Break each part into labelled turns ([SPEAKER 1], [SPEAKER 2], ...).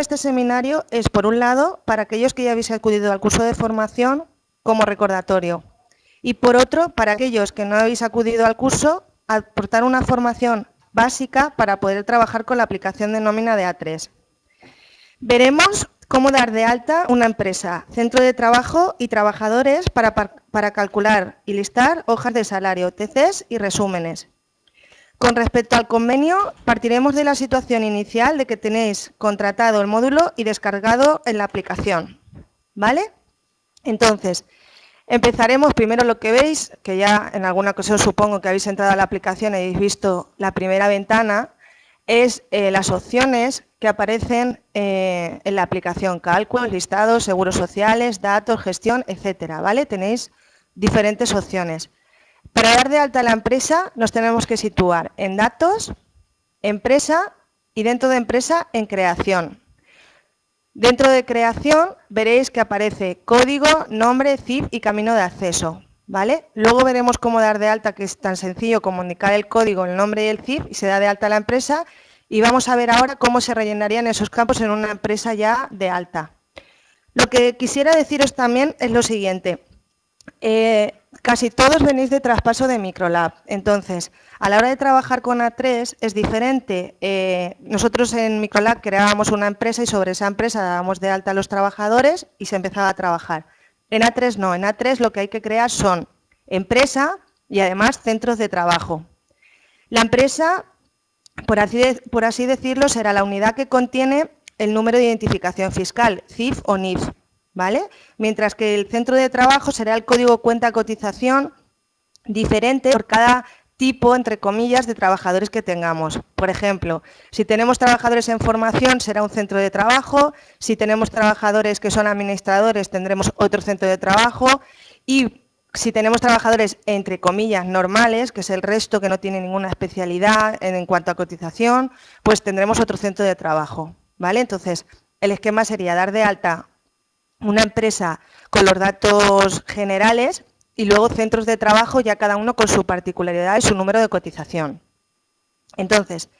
[SPEAKER 1] Este seminario es, por un lado, para aquellos que ya habéis acudido al curso de formación como recordatorio y, por otro, para aquellos que no habéis acudido al curso, aportar una formación básica para poder trabajar con la aplicación de nómina de A3. Veremos cómo dar de alta una empresa, centro de trabajo y trabajadores para calcular y listar hojas de salario, TCs y resúmenes. Con respecto al convenio, partiremos de la situación inicial de que tenéis contratado el módulo y descargado en la aplicación, ¿vale? Entonces, empezaremos primero lo que veis, que ya en alguna ocasión supongo que habéis entrado a la aplicación y habéis visto la primera ventana, es las opciones que aparecen en la aplicación: cálculos, listados, seguros sociales, datos, gestión, etcétera, ¿vale? Tenéis diferentes opciones. Para dar de alta a la empresa nos tenemos que situar en datos, empresa y dentro de empresa en creación. Dentro de creación veréis que aparece código, nombre, CIF y camino de acceso, ¿vale? Luego veremos cómo dar de alta, que es tan sencillo como indicar el código, el nombre y el CIF y se da de alta a la empresa, y vamos a ver ahora cómo se rellenarían esos campos en una empresa ya de alta. Lo que quisiera deciros también es lo siguiente. Casi todos venís de traspaso de Microlab, entonces a la hora de trabajar con A3 es diferente. Nosotros en Microlab creábamos una empresa y sobre esa empresa dábamos de alta a los trabajadores y se empezaba a trabajar. En A3 no, en A3 lo que hay que crear son empresa y además centros de trabajo. La empresa, por así decirlo, será la unidad que contiene el número de identificación fiscal, CIF o NIF, ¿vale? Mientras que el centro de trabajo será el código cuenta cotización diferente por cada tipo, entre comillas, de trabajadores que tengamos. Por ejemplo, si tenemos trabajadores en formación, será un centro de trabajo; si tenemos trabajadores que son administradores, tendremos otro centro de trabajo; y si tenemos trabajadores, entre comillas, normales, que es el resto que no tiene ninguna especialidad en cuanto a cotización, pues tendremos otro centro de trabajo, ¿vale? Entonces, el esquema sería dar de alta una empresa con los datos generales y luego centros de trabajo ya cada uno con su particularidad y su número de cotización. Entonces,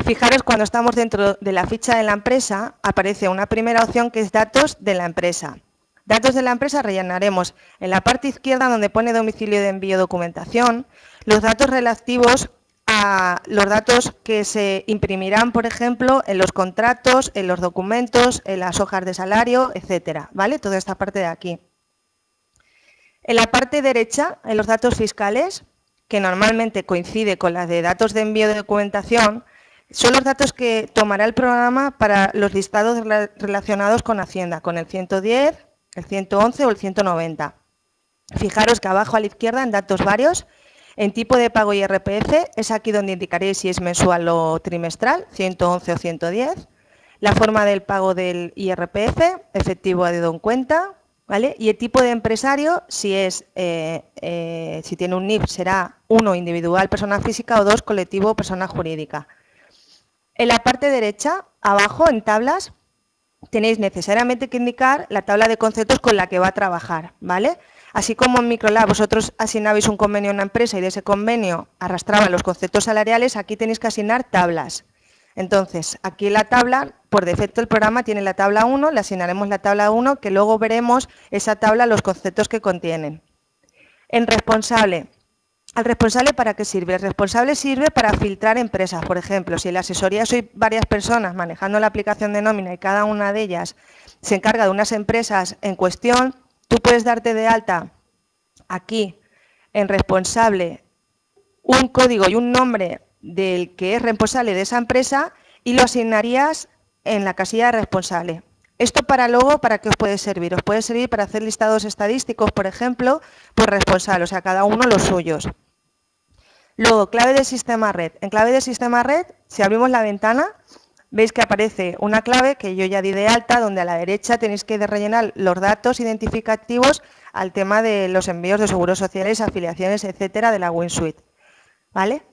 [SPEAKER 1] fijaros, cuando estamos dentro de la ficha de la empresa aparece una primera opción que es datos de la empresa. Datos de la empresa rellenaremos en la parte izquierda donde pone domicilio de envío documentación, los datos relativos a los datos que se imprimirán, por ejemplo, en los contratos, en los documentos, en las hojas de salario, etcétera, ¿vale? Toda esta parte de aquí. En la parte derecha, en los datos fiscales, que normalmente coincide con la de datos de envío de documentación, son los datos que tomará el programa para los listados relacionados con Hacienda, con el 110, el 111 o el 190. Fijaros que abajo a la izquierda, en datos varios, en tipo de pago IRPF, es aquí donde indicaréis si es mensual o trimestral, 111 o 110. La forma del pago del IRPF, efectivo adeudo en cuenta, ¿vale? Y el tipo de empresario, si tiene un NIF, será 1, individual, persona física, o 2, colectivo, persona jurídica. En la parte derecha, abajo, en tablas, tenéis necesariamente que indicar la tabla de conceptos con la que va a trabajar, ¿vale? Así como en Microlab vosotros asignabais un convenio a una empresa y de ese convenio arrastraban los conceptos salariales, aquí tenéis que asignar tablas. Entonces, aquí en la tabla, por defecto el programa tiene la tabla 1, le asignaremos la tabla 1, que luego veremos esa tabla, los conceptos que contienen. En responsable. ¿Al responsable para qué sirve? El responsable sirve para filtrar empresas. Por ejemplo, si en la asesoría sois varias personas manejando la aplicación de nómina y cada una de ellas se encarga de unas empresas en cuestión, tú puedes darte de alta aquí en responsable un código y un nombre del que es responsable de esa empresa y lo asignarías en la casilla de responsable. Esto para luego, ¿para qué os puede servir? Os puede servir para hacer listados estadísticos, por ejemplo, por responsable, o sea, cada uno los suyos. Luego, clave de sistema red. En clave de sistema red, si abrimos la ventana, veis que aparece una clave que yo ya di de alta, donde a la derecha tenéis que rellenar los datos identificativos al tema de los envíos de seguros sociales, afiliaciones, etcétera, de la WinSuite, ¿vale?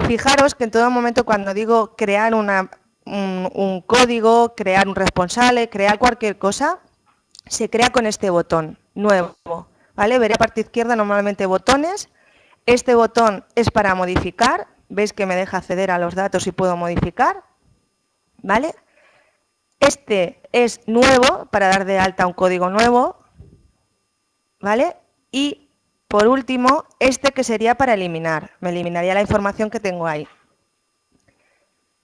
[SPEAKER 1] Fijaros que en todo momento cuando digo crear un código, crear un responsable, crear cualquier cosa, se crea con este botón nuevo, ¿vale? Veré a la parte izquierda normalmente botones. Este botón es para modificar, veis que me deja acceder a los datos y puedo modificar, ¿vale? Este es nuevo para dar de alta un código nuevo, ¿vale? Y por último, este que sería para eliminar. Me eliminaría la información que tengo ahí.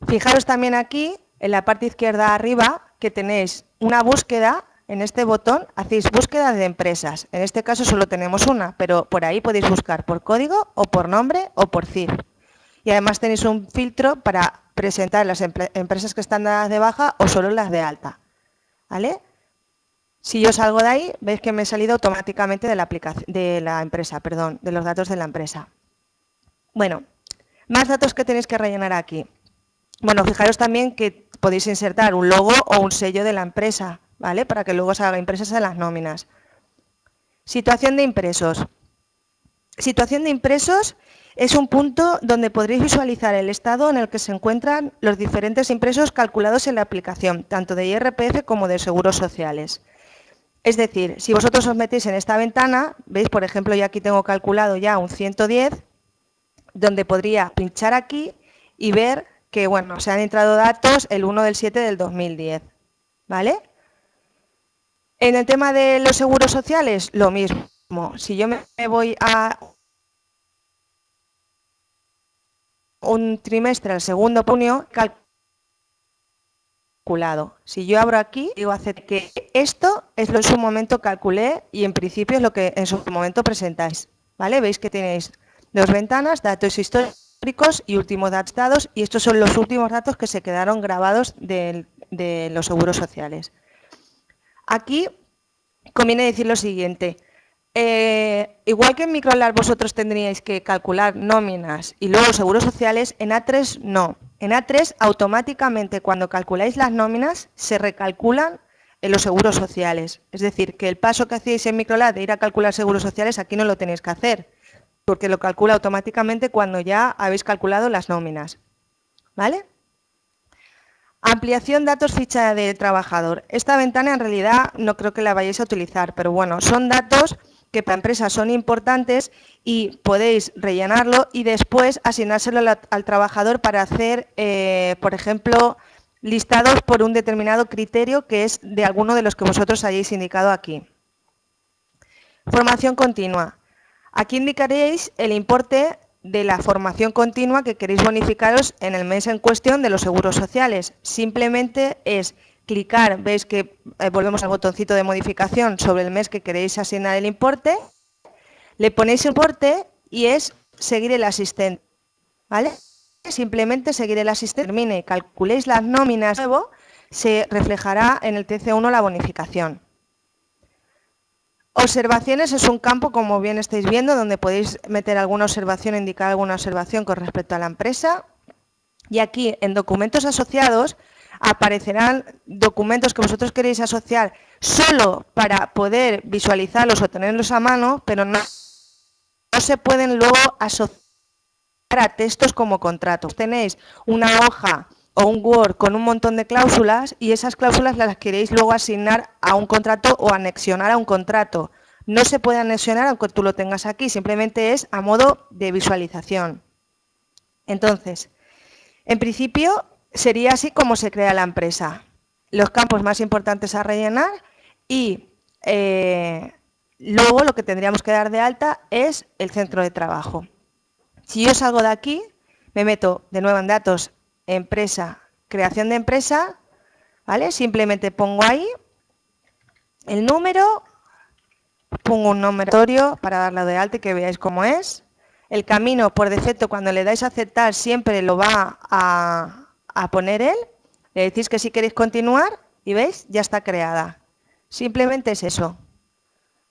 [SPEAKER 1] Fijaros también aquí, en la parte izquierda arriba, que tenéis una búsqueda. En este botón hacéis búsqueda de empresas. En este caso solo tenemos una, pero por ahí podéis buscar por código o por nombre o por CIF. Y además tenéis un filtro para presentar las empresas que están dadas de baja o solo las de alta. ¿Vale? Si yo salgo de ahí, veis que me he salido automáticamente de la aplicación, de la empresa, perdón, de los datos de la empresa. Bueno, más datos que tenéis que rellenar aquí. Bueno, fijaros también que podéis insertar un logo o un sello de la empresa, ¿vale? Para que luego se haga impresas en las nóminas. Situación de impresos. Situación de impresos es un punto donde podréis visualizar el estado en el que se encuentran los diferentes impresos calculados en la aplicación, tanto de IRPF como de seguros sociales. Es decir, si vosotros os metéis en esta ventana, veis, por ejemplo, yo aquí tengo calculado ya un 110, donde podría pinchar aquí y ver que, bueno, se han entrado datos el 1 del 7 del 2010, ¿vale? En el tema de los seguros sociales, lo mismo. Si yo me voy a un trimestre, al segundo junio, calculado. Si yo abro aquí, digo hacer que esto es lo que en su momento calculé y en principio es lo que en su momento presentáis, ¿vale? Veis que tenéis dos ventanas, datos históricos y últimos datos, y estos son los últimos datos que se quedaron grabados de los seguros sociales. Aquí conviene decir lo siguiente. Igual que en Microlar vosotros tendríais que calcular nóminas y luego seguros sociales, en A3 no. En A3 automáticamente cuando calculáis las nóminas se recalculan en los seguros sociales. Es decir, que el paso que hacíais en Microlar de ir a calcular seguros sociales aquí no lo tenéis que hacer, porque lo calcula automáticamente cuando ya habéis calculado las nóminas. ¿Vale? Ampliación datos ficha de trabajador. Esta ventana en realidad no creo que la vayáis a utilizar, pero bueno, son datos que para empresas son importantes y podéis rellenarlo y después asignárselo al trabajador para hacer, por ejemplo, listados por un determinado criterio que es de alguno de los que vosotros hayáis indicado aquí. Formación continua. Aquí indicaréis el importe de la formación continua que queréis bonificaros en el mes en cuestión de los seguros sociales. Simplemente es clicar, veis que volvemos al botoncito de modificación sobre el mes que queréis asignar el importe, le ponéis el importe y es seguir el asistente, ¿vale? Simplemente seguir el asistente, termine, calculéis las nóminas, nuevo, se reflejará en el TC1 la bonificación. Observaciones es un campo, como bien estáis viendo, donde podéis meter alguna observación, indicar alguna observación con respecto a la empresa. Y aquí, en documentos asociados, aparecerán documentos que vosotros queréis asociar solo para poder visualizarlos o tenerlos a mano, pero no se pueden luego asociar a textos como contratos. Tenéis una hoja o un Word con un montón de cláusulas y esas cláusulas las queréis luego asignar a un contrato o anexionar a un contrato. No se puede anexionar aunque tú lo tengas aquí, simplemente es a modo de visualización. Entonces, en principio sería así como se crea la empresa. Los campos más importantes a rellenar y luego lo que tendríamos que dar de alta es el centro de trabajo. Si yo salgo de aquí, me meto de nuevo en datos, empresa, creación de empresa, ¿vale? Simplemente pongo ahí el número, pongo un nombre para darlo de alta y que veáis cómo es. El camino, por defecto, cuando le dais a aceptar, siempre lo va a poner él. Le decís que si queréis continuar y veis, ya está creada. Simplemente es eso.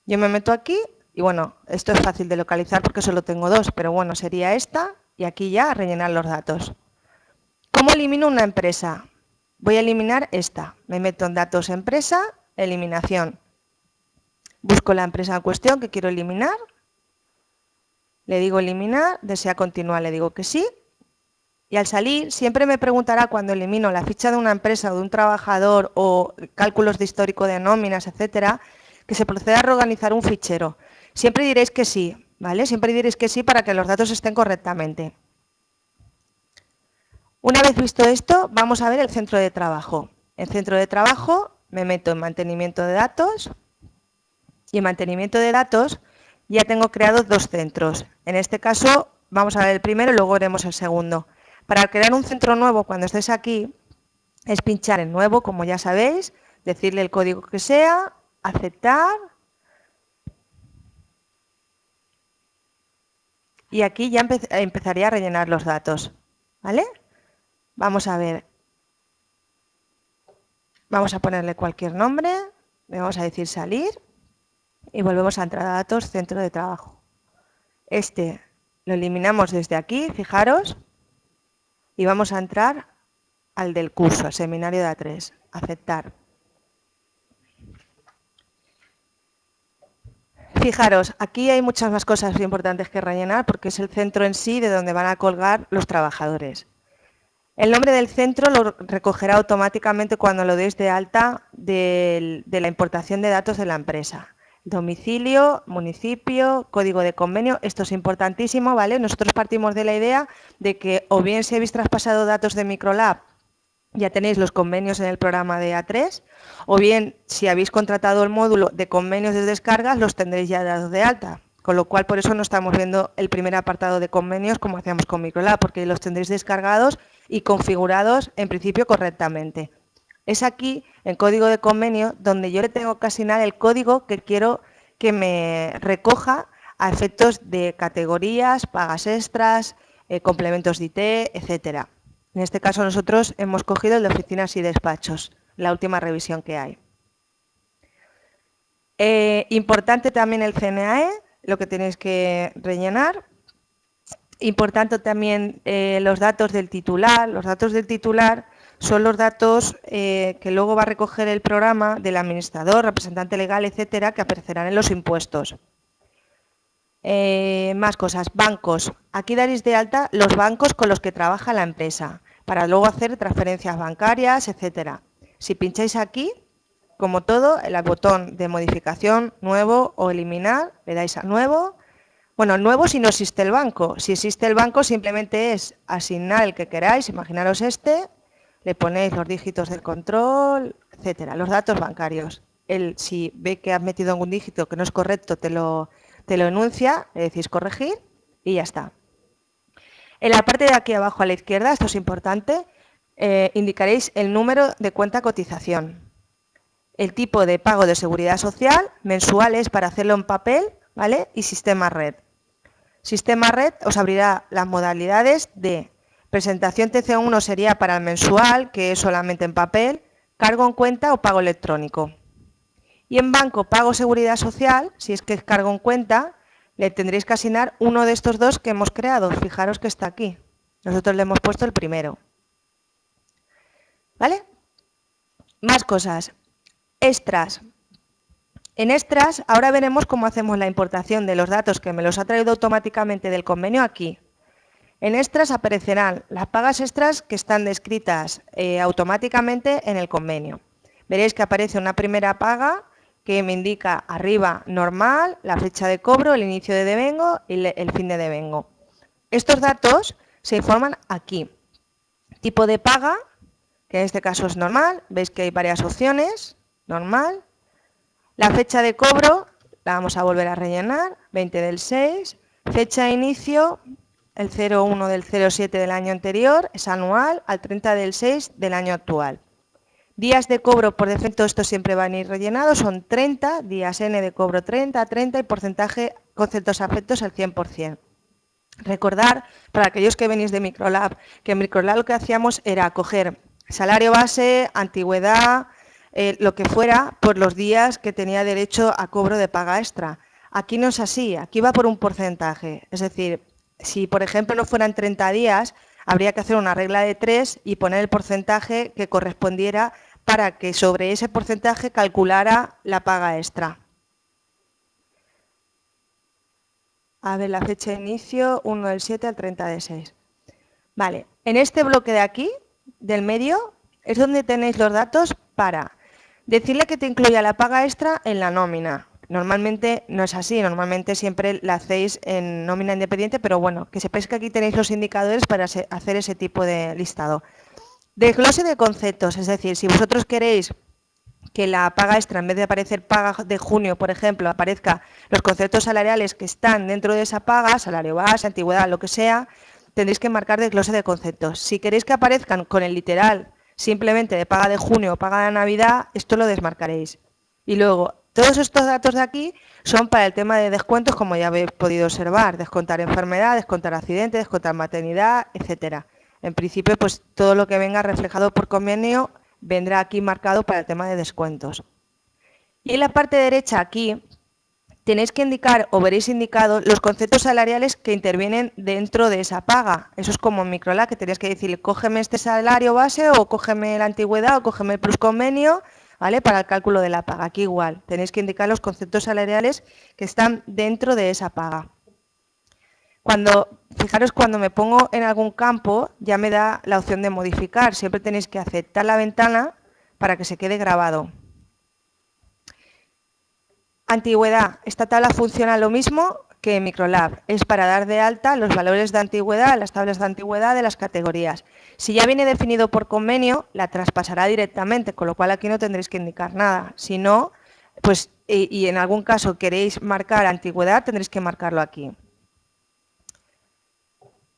[SPEAKER 1] Yo me meto aquí y bueno, esto es fácil de localizar porque solo tengo dos, pero bueno, sería esta y aquí ya rellenar los datos. ¿Cómo elimino una empresa? Voy a eliminar esta. Me meto en datos empresa, eliminación. Busco la empresa en cuestión que quiero eliminar. Le digo eliminar, desea continuar, le digo que sí. Y al salir siempre me preguntará cuando elimino la ficha de una empresa o de un trabajador o cálculos de histórico de nóminas, etcétera, que se proceda a reorganizar un fichero. Siempre diréis que sí, ¿vale? Siempre diréis que sí para que los datos estén correctamente. Una vez visto esto, vamos a ver el centro de trabajo. En centro de trabajo me meto en mantenimiento de datos y en mantenimiento de datos ya tengo creados dos centros. En este caso vamos a ver el primero y luego veremos el segundo. Para crear un centro nuevo cuando estés aquí es pinchar en nuevo, como ya sabéis, decirle el código que sea, aceptar y aquí ya empezaría a rellenar los datos. ¿Vale? Vamos a ver. Vamos a ponerle cualquier nombre, le vamos a decir salir y volvemos a entrar a datos, centro de trabajo. Este lo eliminamos desde aquí, fijaros, y vamos a entrar al del curso, al seminario de A3, aceptar. Fijaros, aquí hay muchas más cosas importantes que rellenar porque es el centro en sí de donde van a colgar los trabajadores. El nombre del centro lo recogerá automáticamente cuando lo deis de alta de la importación de datos de la empresa. Domicilio, municipio, código de convenio, esto es importantísimo, ¿vale? Nosotros partimos de la idea de que o bien si habéis traspasado datos de Microlab, ya tenéis los convenios en el programa de A3, o bien si habéis contratado el módulo de convenios de descargas, los tendréis ya dados de alta. Con lo cual, por eso no estamos viendo el primer apartado de convenios como hacíamos con Microlab, porque los tendréis descargados y configurados en principio correctamente. Es aquí, en código de convenio, donde yo le tengo que asignar el código que quiero que me recoja a efectos de categorías, pagas extras, complementos de IT, etcétera. En este caso nosotros hemos cogido el de oficinas y despachos, la última revisión que hay. Importante también el CNAE, lo que tenéis que rellenar. Importante también los datos del titular. Los datos del titular son los datos que luego va a recoger el programa del administrador, representante legal, etcétera, que aparecerán en los impuestos. Más cosas. Bancos. Aquí daréis de alta los bancos con los que trabaja la empresa, para luego hacer transferencias bancarias, etcétera. Si pincháis aquí, como todo, el botón de modificación, nuevo o eliminar, le dais a nuevo. Bueno, nuevo si no existe el banco. Si existe el banco, simplemente es asignar el que queráis, imaginaros este, le ponéis los dígitos del control, etcétera, los datos bancarios. Él, si ve que has metido algún dígito que no es correcto, te lo enuncia, le decís corregir y ya está. En la parte de aquí abajo a la izquierda, esto es importante, indicaréis el número de cuenta cotización. El tipo de pago de seguridad social, mensuales para hacerlo en papel, ¿vale? Y sistema red. Sistema red os abrirá las modalidades de presentación TC1 sería para el mensual, que es solamente en papel, cargo en cuenta o pago electrónico. Y en banco, pago seguridad social, si es que es cargo en cuenta, le tendréis que asignar uno de estos dos que hemos creado. Fijaros que está aquí. Nosotros le hemos puesto el primero. ¿Vale? Más cosas. Extras. En extras, ahora veremos cómo hacemos la importación de los datos que me los ha traído automáticamente del convenio aquí. En extras aparecerán las pagas extras que están descritas automáticamente en el convenio. Veréis que aparece una primera paga que me indica arriba normal, la fecha de cobro, el inicio de devengo y el fin de devengo. Estos datos se informan aquí. Tipo de paga, que en este caso es normal, veis que hay varias opciones, normal. La fecha de cobro, la vamos a volver a rellenar, 20 del 6. Fecha de inicio, el 01 del 07 del año anterior, es anual, al 30 del 6 del año actual. Días de cobro, por defecto, esto siempre van a ir rellenados, son 30, días N de cobro 30, 30 y porcentaje conceptos afectos al 100%. Recordar, para aquellos que venís de Microlab, que en Microlab lo que hacíamos era coger salario base, antigüedad, lo que fuera, por los días que tenía derecho a cobro de paga extra. Aquí no es así, aquí va por un porcentaje. Es decir, si por ejemplo no fueran 30 días, habría que hacer una regla de 3 y poner el porcentaje que correspondiera para que sobre ese porcentaje calculara la paga extra. A ver, la fecha de inicio, 1 del 7 al 30 del 6. Vale, en este bloque de aquí, del medio, es donde tenéis los datos para decirle que te incluya la paga extra en la nómina. Normalmente no es así, normalmente siempre la hacéis en nómina independiente, pero bueno, que sepáis que aquí tenéis los indicadores para hacer ese tipo de listado. Desglose de conceptos, es decir, si vosotros queréis que la paga extra, en vez de aparecer paga de junio, por ejemplo, aparezca los conceptos salariales que están dentro de esa paga, salario base, antigüedad, lo que sea, tendréis que marcar desglose de conceptos. Si queréis que aparezcan con el literal simplemente de paga de junio o paga de Navidad, esto lo desmarcaréis. Y luego, todos estos datos de aquí son para el tema de descuentos, como ya habéis podido observar, descontar enfermedad, descontar accidente, descontar maternidad, etcétera. En principio, pues todo lo que venga reflejado por convenio vendrá aquí marcado para el tema de descuentos. Y en la parte derecha aquí tenéis que indicar o veréis indicados los conceptos salariales que intervienen dentro de esa paga. Eso es como en Microlab, que tenéis que decir, cógeme este salario base o cógeme la antigüedad o cógeme el plus convenio, ¿vale? Para el cálculo de la paga. Aquí igual, tenéis que indicar los conceptos salariales que están dentro de esa paga. Fijaros, cuando me pongo en algún campo, ya me da la opción de modificar. Siempre tenéis que aceptar la ventana para que se quede grabado. Antigüedad. Esta tabla funciona lo mismo que en Microlab. Es para dar de alta los valores de antigüedad, las tablas de antigüedad de las categorías. Si ya viene definido por convenio, la traspasará directamente, con lo cual aquí no tendréis que indicar nada. Si no, pues, y en algún caso queréis marcar antigüedad, tendréis que marcarlo aquí.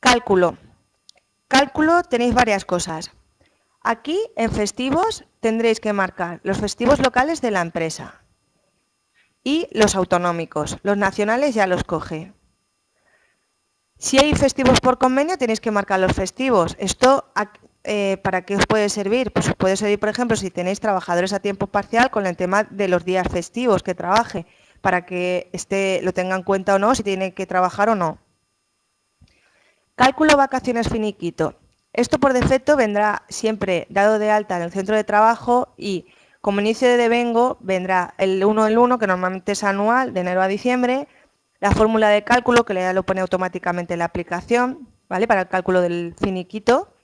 [SPEAKER 1] Cálculo. Cálculo tenéis varias cosas. Aquí, en festivos, tendréis que marcar los festivos locales de la empresa y los autonómicos. Los nacionales ya los coge. Si hay festivos por convenio, tenéis que marcar los festivos. Esto, ¿para qué os puede servir? Pues os puede servir, por ejemplo, si tenéis trabajadores a tiempo parcial con el tema de los días festivos que trabaje, para que lo tengan en cuenta o no, si tiene que trabajar o no. Cálculo vacaciones finiquito. Esto por defecto vendrá siempre dado de alta en el centro de trabajo y como inicio de devengo vendrá el 1 del 1, que normalmente es anual, de enero a diciembre, la fórmula de cálculo, que ya lo pone automáticamente en la aplicación, ¿vale? Para el cálculo del finiquito,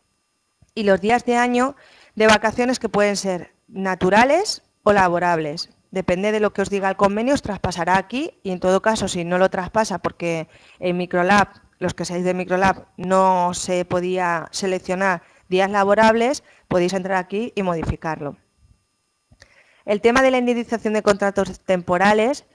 [SPEAKER 1] y los días de año de vacaciones que pueden ser naturales o laborables. Depende de lo que os diga el convenio, os traspasará aquí y en todo caso, si no lo traspasa porque en Microlab, los que seáis de Microlab, no se podía seleccionar días laborables, podéis entrar aquí y modificarlo. El tema de la indemnización de contratos temporales,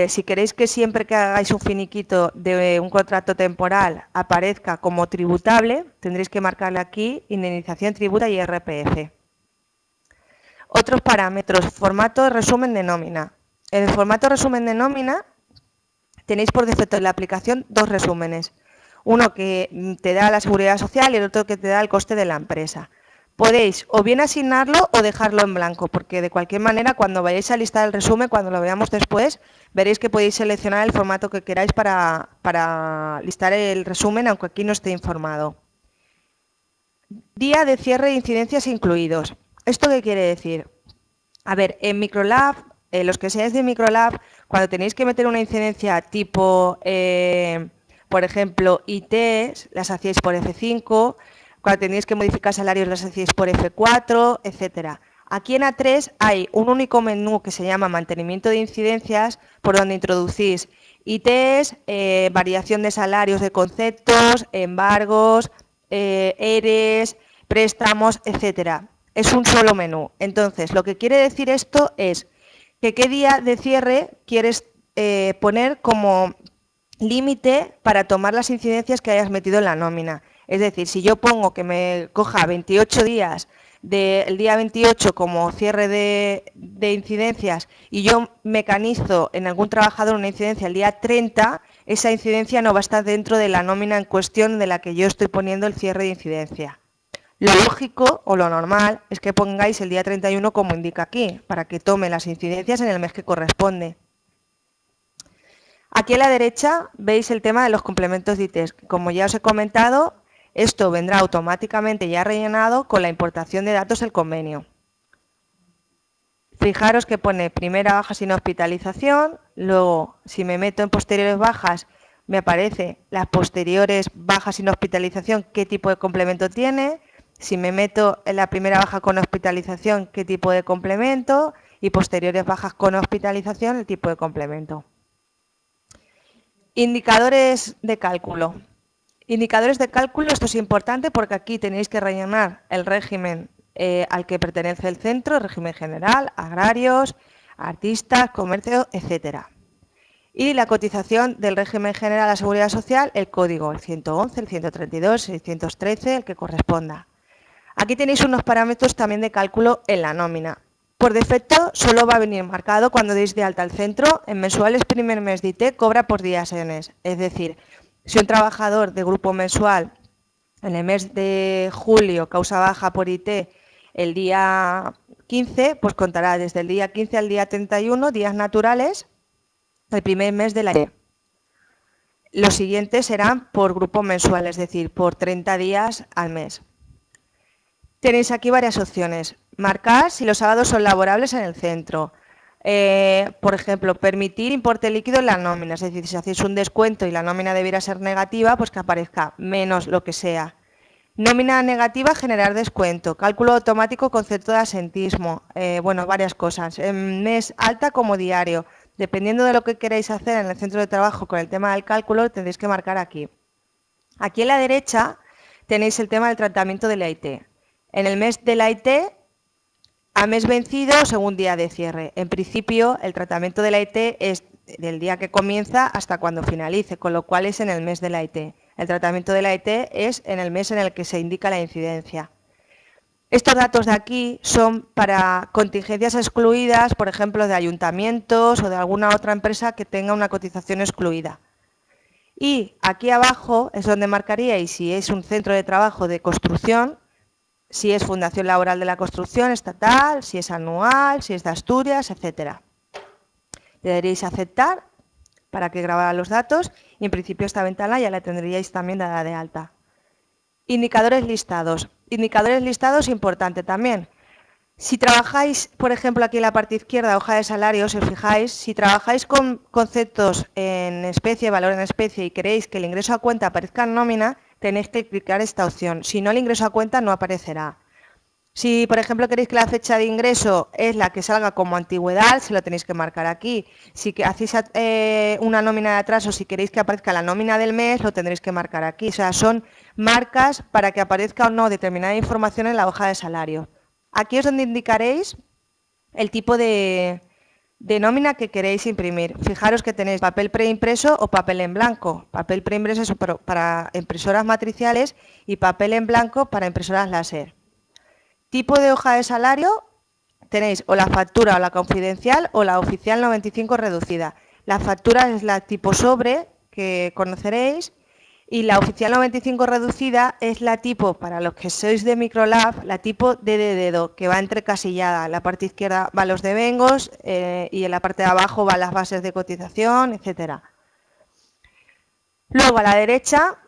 [SPEAKER 1] si queréis que siempre que hagáis un finiquito de un contrato temporal aparezca como tributable, tendréis que marcarle aquí indemnización, tributa y IRPF. Otros parámetros, formato de resumen de nómina. En el formato resumen de nómina tenéis por defecto en la aplicación dos resúmenes. Uno que te da la seguridad social y el otro que te da el coste de la empresa. Podéis o bien asignarlo o dejarlo en blanco, porque de cualquier manera cuando vayáis a listar el resumen, cuando lo veamos después, veréis que podéis seleccionar el formato que queráis para listar el resumen, aunque aquí no esté informado. Día de cierre de incidencias incluidos. ¿Esto qué quiere decir? A ver, en Microlab, los que seáis de Microlab, cuando tenéis que meter una incidencia tipo, por ejemplo, ITs, las hacéis por F5, cuando tenéis que modificar salarios las hacéis por F4, etcétera. Aquí en A3 hay un único menú que se llama mantenimiento de incidencias, por donde introducís ITs, variación de salarios de conceptos, embargos, ERES, préstamos, etcétera. Es un solo menú. Entonces, lo que quiere decir esto es que qué día de cierre quieres poner como límite para tomar las incidencias que hayas metido en la nómina. Es decir, si yo pongo que me coja 28 días del día 28 como cierre de incidencias y yo mecanizo en algún trabajador una incidencia el día 30, esa incidencia no va a estar dentro de la nómina en cuestión de la que yo estoy poniendo el cierre de incidencia. Lo lógico o lo normal es que pongáis el día 31 como indica aquí, para que tome las incidencias en el mes que corresponde. Aquí a la derecha veis el tema de los complementos de ITES. Como ya os he comentado, esto vendrá automáticamente ya rellenado con la importación de datos del convenio. Fijaros que pone primera baja sin hospitalización, luego si me meto en posteriores bajas me aparece las posteriores bajas sin hospitalización, qué tipo de complemento tiene. Si me meto en la primera baja con hospitalización, qué tipo de complemento, y posteriores bajas con hospitalización, el tipo de complemento. Indicadores de cálculo. Indicadores de cálculo, esto es importante porque aquí tenéis que rellenar el régimen al que pertenece el centro, régimen general, agrarios, artistas, comercio, etcétera. Y la cotización del régimen general a la Seguridad Social, el código, el 111, el 132, el 613, el que corresponda. Aquí tenéis unos parámetros también de cálculo en la nómina. Por defecto, solo va a venir marcado cuando deis de alta al centro. En mensuales primer mes de IT cobra por días N. Es decir, si un trabajador de grupo mensual en el mes de julio causa baja por IT el día 15, pues contará desde el día 15 al día 31 días naturales el primer mes de la IT. Los siguientes serán por grupo mensual, es decir, por 30 días al mes. Tenéis aquí varias opciones. Marcar si los sábados son laborables en el centro. Por ejemplo, permitir importe líquido en la nómina. Es decir, si hacéis un descuento y la nómina debiera ser negativa, pues que aparezca menos lo que sea. Nómina negativa, generar descuento. Cálculo automático, concepto de asentismo. Bueno, varias cosas. En mes alta como diario. Dependiendo de lo que queráis hacer en el centro de trabajo con el tema del cálculo, tendréis que marcar aquí. Aquí en la derecha tenéis el tema del tratamiento de la IT. En el mes de la IT, a mes vencido según día de cierre. En principio, el tratamiento de la IT es del día que comienza hasta cuando finalice, con lo cual es en el mes de la IT. El tratamiento de la IT es en el mes en el que se indica la incidencia. Estos datos de aquí son para contingencias excluidas, por ejemplo, de ayuntamientos o de alguna otra empresa que tenga una cotización excluida. Y aquí abajo es donde marcaríais si es un centro de trabajo de construcción, si es Fundación Laboral de la Construcción estatal, si es anual, si es de Asturias, etcétera. Le daréis a aceptar para que grabara los datos y en principio esta ventana ya la tendríais también dada de alta. Indicadores listados. Indicadores listados importante también. Si trabajáis, por ejemplo, aquí en la parte izquierda, hoja de salarios, si os fijáis, si trabajáis con conceptos en especie, valor en especie y queréis que el ingreso a cuenta aparezca en nómina, tenéis que clicar esta opción. Si no, el ingreso a cuenta no aparecerá. Si, por ejemplo, queréis que la fecha de ingreso es la que salga como antigüedad, se lo tenéis que marcar aquí. Si hacéis una nómina de atraso, si queréis que aparezca la nómina del mes, lo tendréis que marcar aquí. O sea, son marcas para que aparezca o no determinada información en la hoja de salario. Aquí es donde indicaréis el tipo de nómina que queréis imprimir. Fijaros que tenéis papel preimpreso o papel en blanco. Papel preimpreso es para impresoras matriciales y papel en blanco para impresoras láser. Tipo de hoja de salario, tenéis o la factura o la confidencial o la oficial 95 reducida. La factura es la tipo sobre, que conoceréis, y la oficial 95 reducida es la tipo, para los que sois de Microlab, la tipo D de dedo, que va entrecasillada. En la parte izquierda van los devengos y en la parte de abajo van las bases de cotización, etcétera. Luego a la derecha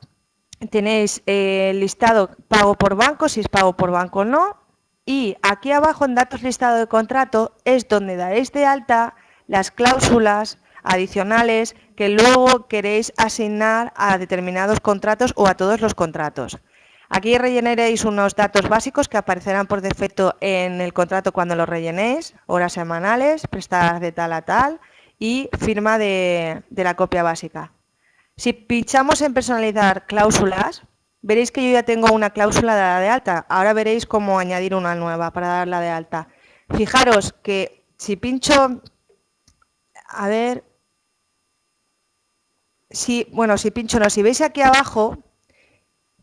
[SPEAKER 1] tenéis el listado pago por banco, si es pago por banco o no. Y aquí abajo en datos listado de contrato es donde daréis de alta las cláusulas adicionales que luego queréis asignar a determinados contratos o a todos los contratos. Aquí rellenaréis unos datos básicos que aparecerán por defecto en el contrato cuando lo rellenéis, horas semanales, prestadas de tal a tal y firma de la copia básica. Si pinchamos en personalizar cláusulas, veréis que yo ya tengo una cláusula dada de alta. Ahora veréis cómo añadir una nueva para darla de alta. Fijaros que si pincho, a ver, si pincho no, si veis aquí abajo,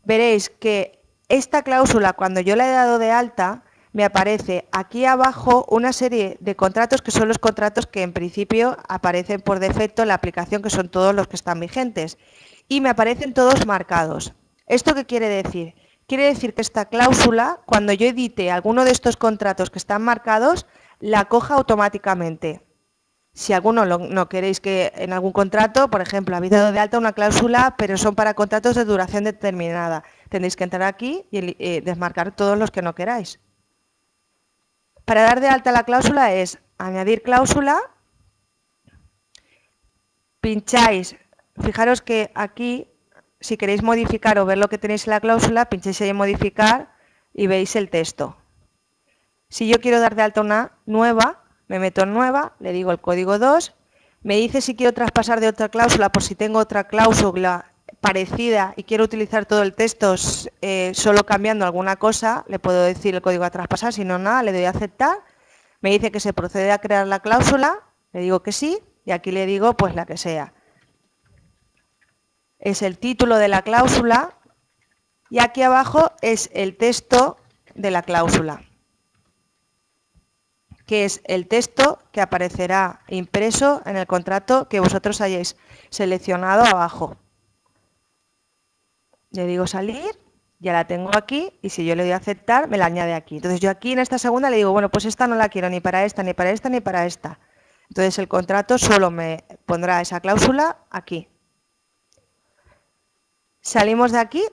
[SPEAKER 1] veréis que esta cláusula, cuando yo la he dado de alta, me aparece aquí abajo una serie de contratos que son los contratos que en principio aparecen por defecto en la aplicación, que son todos los que están vigentes. Y me aparecen todos marcados. ¿Esto qué quiere decir? Quiere decir que esta cláusula, cuando yo edite alguno de estos contratos que están marcados, la coja automáticamente. Si alguno no queréis que en algún contrato, por ejemplo, habéis dado de alta una cláusula, pero son para contratos de duración determinada, tendréis que entrar aquí y desmarcar todos los que no queráis. Para dar de alta la cláusula es añadir cláusula, pincháis, fijaros que aquí, si queréis modificar o ver lo que tenéis en la cláusula, pincháis ahí en modificar y veis el texto. Si yo quiero dar de alta una nueva, me meto en nueva, le digo el código 2, me dice si quiero traspasar de otra cláusula por si tengo otra cláusula parecida y quiero utilizar todo el texto solo cambiando alguna cosa, le puedo decir el código a traspasar, si no nada, le doy a aceptar, me dice que se procede a crear la cláusula, le digo que sí y aquí le digo pues la que sea. Es el título de la cláusula y aquí abajo es el texto de la cláusula, que es el texto que aparecerá impreso en el contrato que vosotros hayáis seleccionado abajo. Le digo salir, ya la tengo aquí y si yo le doy a aceptar me la añade aquí. Entonces yo aquí en esta segunda le digo, bueno, pues esta no la quiero ni para esta, ni para esta, ni para esta. Entonces el contrato solo me pondrá esa cláusula aquí. Salimos de aquí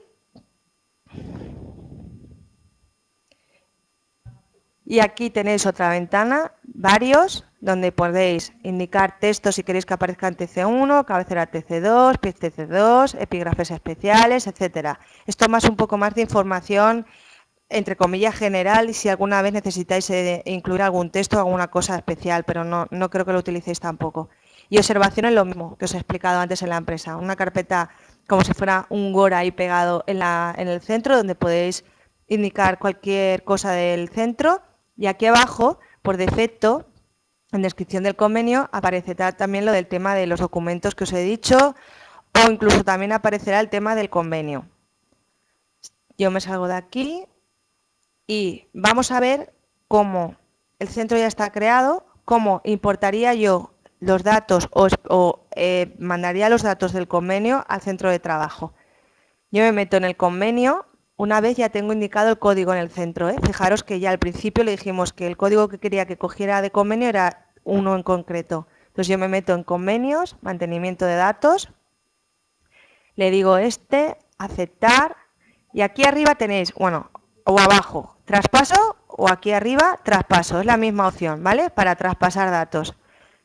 [SPEAKER 1] y aquí tenéis otra ventana, varios, donde podéis indicar textos si queréis que aparezca en TC1, cabecera TC2, PIB TC2, epígrafes especiales, etcétera. Esto más un poco más de información, entre comillas, general, si alguna vez necesitáis incluir algún texto o alguna cosa especial, pero no creo que lo utilicéis tampoco. Y observaciones lo mismo que os he explicado antes en la empresa, una carpeta como si fuera un Word ahí pegado en el centro, donde podéis indicar cualquier cosa del centro. Y aquí abajo, por defecto, en descripción del convenio, aparecerá también lo del tema de los documentos que os he dicho o incluso también aparecerá el tema del convenio. Yo me salgo de aquí y vamos a ver cómo el centro ya está creado, cómo importaría yo los datos o mandaría los datos del convenio al centro de trabajo. Yo me meto en el convenio. Una vez ya tengo indicado el código en el centro, ¿eh? Fijaros que ya al principio le dijimos que el código que quería que cogiera de convenio era uno en concreto. Entonces yo me meto en convenios, mantenimiento de datos, le digo aceptar, y aquí arriba tenéis, bueno, o abajo, traspaso, o aquí arriba, traspaso. Es la misma opción, ¿vale? Para traspasar datos.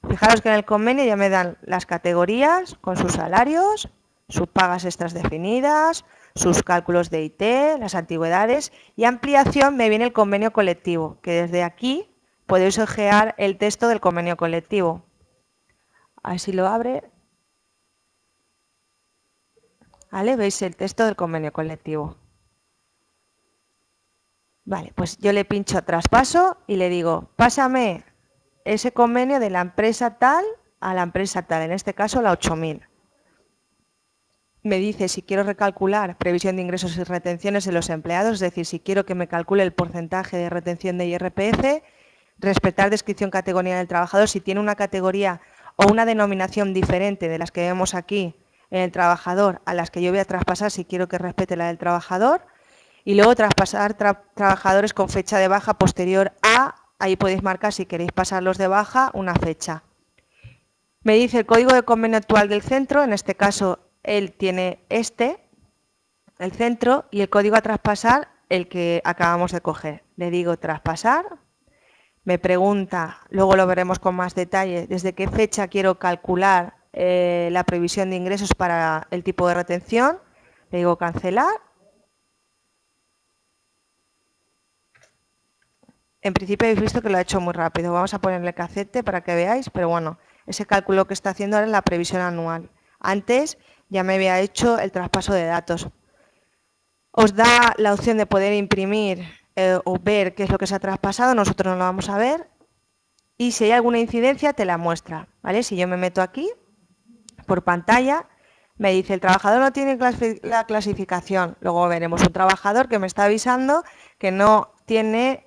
[SPEAKER 1] Fijaros que en el convenio ya me dan las categorías con sus salarios, sus pagas extras definidas, sus cálculos de IT, las antigüedades y ampliación me viene el convenio colectivo, que desde aquí podéis ojear el texto del convenio colectivo. A ver si lo abre. ¿Vale? ¿Veis el texto del convenio colectivo? Vale, pues yo le pincho a traspaso y le digo, pásame ese convenio de la empresa tal a la empresa tal, en este caso la 8000. Me dice si quiero recalcular previsión de ingresos y retenciones de los empleados, es decir, si quiero que me calcule el porcentaje de retención de IRPF, respetar descripción categoría del trabajador, si tiene una categoría o una denominación diferente de las que vemos aquí en el trabajador, a las que yo voy a traspasar si quiero que respete la del trabajador, y luego traspasar trabajadores con fecha de baja posterior a, ahí podéis marcar si queréis pasarlos de baja, una fecha. Me dice el código de convenio actual del centro, en este caso él tiene el centro, y el código a traspasar, el que acabamos de coger. Le digo traspasar, me pregunta, luego lo veremos con más detalle, desde qué fecha quiero calcular la previsión de ingresos para el tipo de retención. Le digo cancelar. En principio habéis visto que lo ha hecho muy rápido. Vamos a ponerle que acepte para que veáis, pero bueno, ese cálculo que está haciendo ahora es la previsión anual. Antes ya me había hecho el traspaso de datos. Os da la opción de poder imprimir o ver qué es lo que se ha traspasado, nosotros no lo vamos a ver. Y si hay alguna incidencia, te la muestra, ¿vale? Si yo me meto aquí, por pantalla, me dice el trabajador no tiene la clasificación. Luego veremos un trabajador que me está avisando que no tiene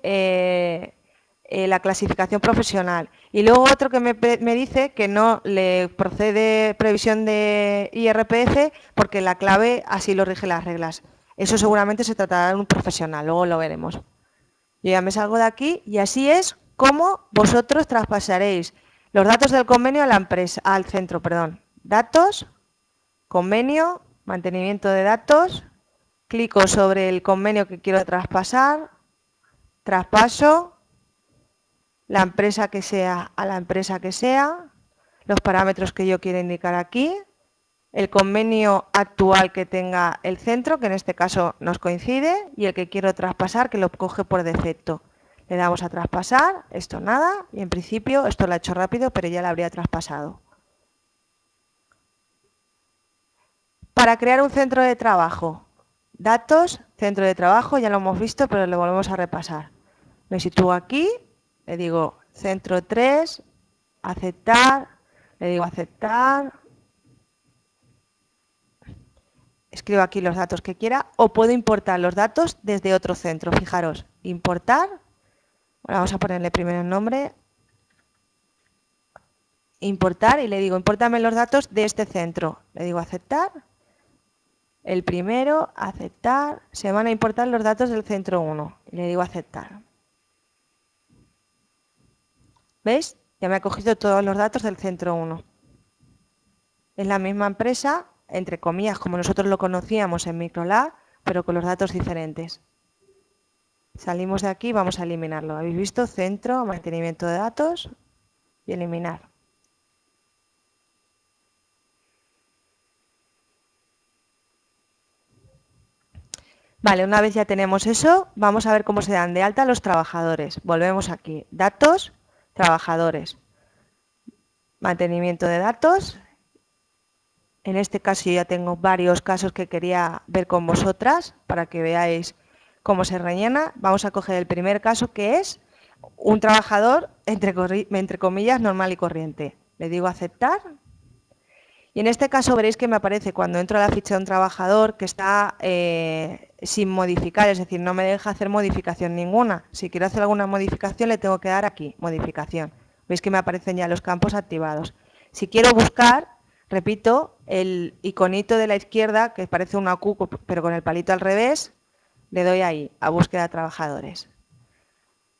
[SPEAKER 1] la clasificación profesional. Y luego otro que me dice que no le procede previsión de IRPF porque la clave así lo rige las reglas. Eso seguramente se tratará de un profesional, luego lo veremos. Yo ya me salgo de aquí y así es como vosotros traspasaréis los datos del convenio a la empresa, al centro, perdón. Datos, convenio, mantenimiento de datos, clico sobre el convenio que quiero traspasar, traspaso, la empresa que sea a la empresa que sea, los parámetros que yo quiero indicar aquí, el convenio actual que tenga el centro, que en este caso nos coincide, y el que quiero traspasar, que lo coge por defecto. Le damos a traspasar, esto nada, y en principio esto lo ha hecho rápido, pero ya lo habría traspasado. Para crear un centro de trabajo, datos, centro de trabajo, ya lo hemos visto, pero lo volvemos a repasar. Me sitúo aquí, le digo centro 3, aceptar, le digo aceptar, escribo aquí los datos que quiera o puedo importar los datos desde otro centro. Fijaros, importar, bueno, vamos a ponerle primero el nombre, importar y le digo impórtame los datos de este centro. Le digo aceptar. El primero, aceptar, se van a importar los datos del centro 1. Y le digo aceptar. ¿Veis? Ya me ha cogido todos los datos del centro 1. Es la misma empresa, entre comillas, como nosotros lo conocíamos en Microlab, pero con los datos diferentes. Salimos de aquí y vamos a eliminarlo. ¿Habéis visto? Centro, mantenimiento de datos y eliminar. Vale, una vez ya tenemos eso, vamos a ver cómo se dan de alta los trabajadores. Volvemos aquí. Datos, trabajadores. Mantenimiento de datos. En este caso ya tengo varios casos que quería ver con vosotras para que veáis cómo se rellena. Vamos a coger el primer caso que es un trabajador, entre comillas, normal y corriente. Le digo aceptar. Y en este caso veréis que me aparece cuando entro a la ficha de un trabajador que está sin modificar, es decir, no me deja hacer modificación ninguna. Si quiero hacer alguna modificación le tengo que dar aquí, modificación. Veis que me aparecen ya los campos activados. Si quiero buscar, repito, el iconito de la izquierda, que parece una Q, pero con el palito al revés, le doy ahí, a búsqueda de trabajadores.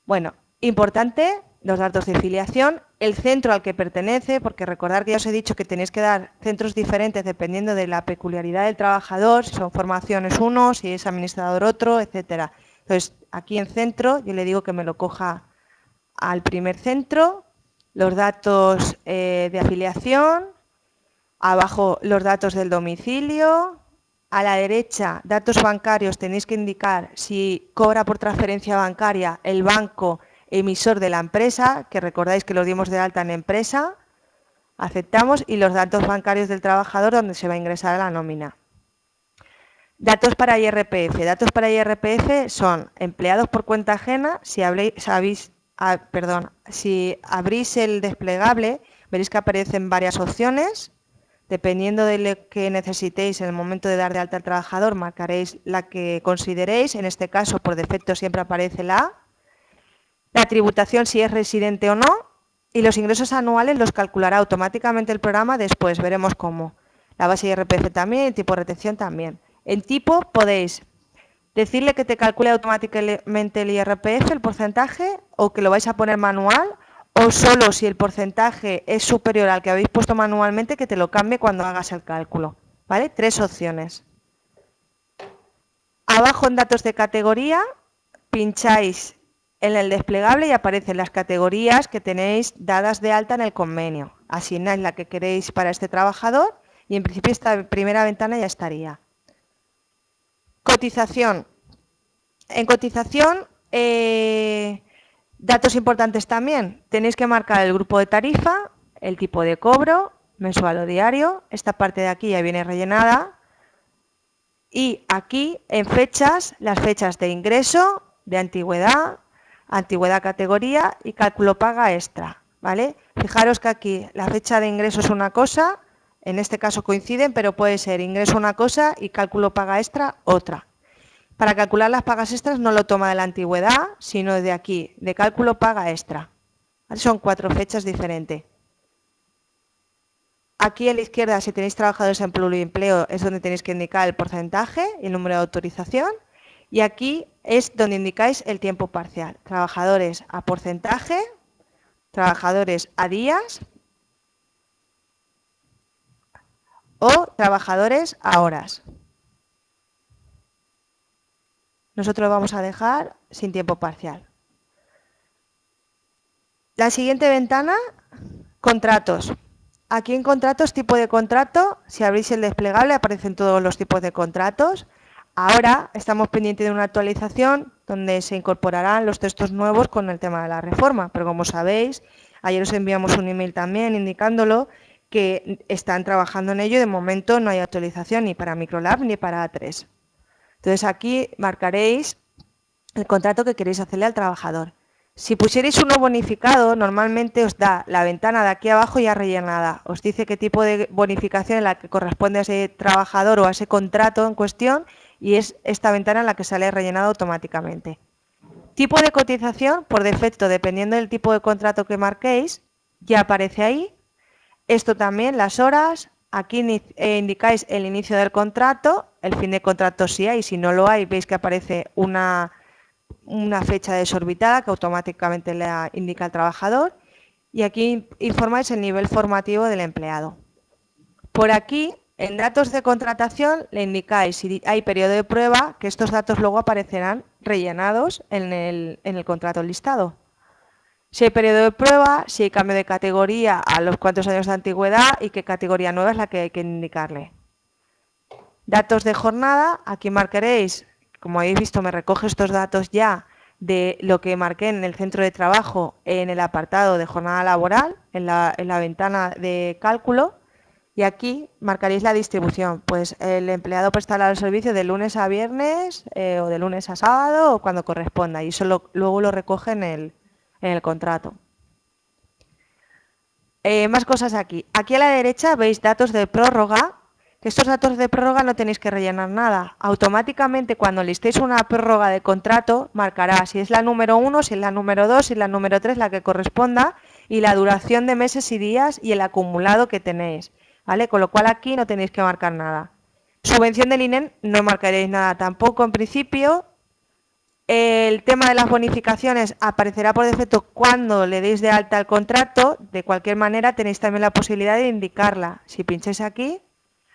[SPEAKER 1] Bueno, importante, los datos de filiación, el centro al que pertenece, porque recordad que ya os he dicho que tenéis que dar centros diferentes dependiendo de la peculiaridad del trabajador, si son formaciones uno, si es administrador otro, etcétera. Entonces, aquí en centro, yo le digo que me lo coja al primer centro, los datos de afiliación, abajo los datos del domicilio, a la derecha datos bancarios, tenéis que indicar si cobra por transferencia bancaria el banco emisor de la empresa, que recordáis que lo dimos de alta en empresa, aceptamos, y los datos bancarios del trabajador donde se va a ingresar a la nómina. Datos para IRPF. Datos para IRPF son empleados por cuenta ajena. Si abrís el desplegable, veréis que aparecen varias opciones. Dependiendo de lo que necesitéis en el momento de dar de alta al trabajador, marcaréis la que consideréis. En este caso, por defecto, siempre aparece la A. La tributación, si es residente o no. Y los ingresos anuales los calculará automáticamente el programa. Después veremos cómo. La base IRPF también, el tipo de retención también. En tipo podéis decirle que te calcule automáticamente el IRPF, el porcentaje, o que lo vais a poner manual, o solo si el porcentaje es superior al que habéis puesto manualmente, que te lo cambie cuando hagas el cálculo. ¿Vale? 3 opciones. Abajo en datos de categoría, pincháis en el desplegable y aparecen las categorías que tenéis dadas de alta en el convenio. Asignáis la que queréis para este trabajador y en principio esta primera ventana ya estaría. Cotización. En cotización, datos importantes también. Tenéis que marcar el grupo de tarifa, el tipo de cobro, mensual o diario. Esta parte de aquí ya viene rellenada. Y aquí en fechas, las fechas de ingreso, de antigüedad, antigüedad categoría y cálculo paga extra. ¿Vale? Fijaros que aquí la fecha de ingreso es una cosa, en este caso coinciden, pero puede ser ingreso una cosa y cálculo paga extra otra. Para calcular las pagas extras no lo toma de la antigüedad, sino de aquí, de cálculo paga extra. Son 4 fechas diferentes. Aquí a la izquierda, si tenéis trabajadores en pluriempleo, es donde tenéis que indicar el porcentaje y el número de autorización. Y aquí es donde indicáis el tiempo parcial. Trabajadores a porcentaje, trabajadores a días o trabajadores a horas. Nosotros lo vamos a dejar sin tiempo parcial. La siguiente ventana, contratos. Aquí en contratos, tipo de contrato, si abrís el desplegable aparecen todos los tipos de contratos. Ahora estamos pendientes de una actualización donde se incorporarán los textos nuevos con el tema de la reforma, pero como sabéis, ayer os enviamos un email también indicándolo que están trabajando en ello y de momento no hay actualización ni para Microlab ni para A3. Entonces aquí marcaréis el contrato que queréis hacerle al trabajador. Si pusierais uno bonificado, normalmente os da la ventana de aquí abajo ya rellenada. Os dice qué tipo de bonificación en la que corresponde a ese trabajador o a ese contrato en cuestión y es esta ventana en la que sale rellenado automáticamente. Tipo de cotización, por defecto, dependiendo del tipo de contrato que marquéis, ya aparece ahí. Esto también, las horas. Aquí indicáis el inicio del contrato, el fin de contrato si hay, si no lo hay, veis que aparece una fecha desorbitada que automáticamente le indica al trabajador. Y aquí informáis el nivel formativo del empleado. Por aquí, en datos de contratación, le indicáis si hay periodo de prueba, que estos datos luego aparecerán rellenados en el contrato listado. Si hay periodo de prueba, si hay cambio de categoría, a los cuántos años de antigüedad y qué categoría nueva es la que hay que indicarle. Datos de jornada, aquí marcaréis, como habéis visto, me recoge estos datos ya de lo que marqué en el centro de trabajo en el apartado de jornada laboral, en la ventana de cálculo. Y aquí marcaréis la distribución, pues el empleado prestará el servicio de lunes a viernes o de lunes a sábado o cuando corresponda y eso luego lo recoge en el contrato. Más cosas aquí. Aquí a la derecha veis datos de prórroga, que estos datos de prórroga no tenéis que rellenar nada. Automáticamente cuando listéis una prórroga de contrato marcará si es la número 1, si es la número 2, si es la número 3, la que corresponda y la duración de meses y días y el acumulado que tenéis. ¿Vale? Con lo cual aquí no tenéis que marcar nada. Subvención del INEM no marcaréis nada tampoco en principio. El tema de las bonificaciones aparecerá por defecto cuando le deis de alta el contrato. De cualquier manera tenéis también la posibilidad de indicarla. Si pincháis aquí,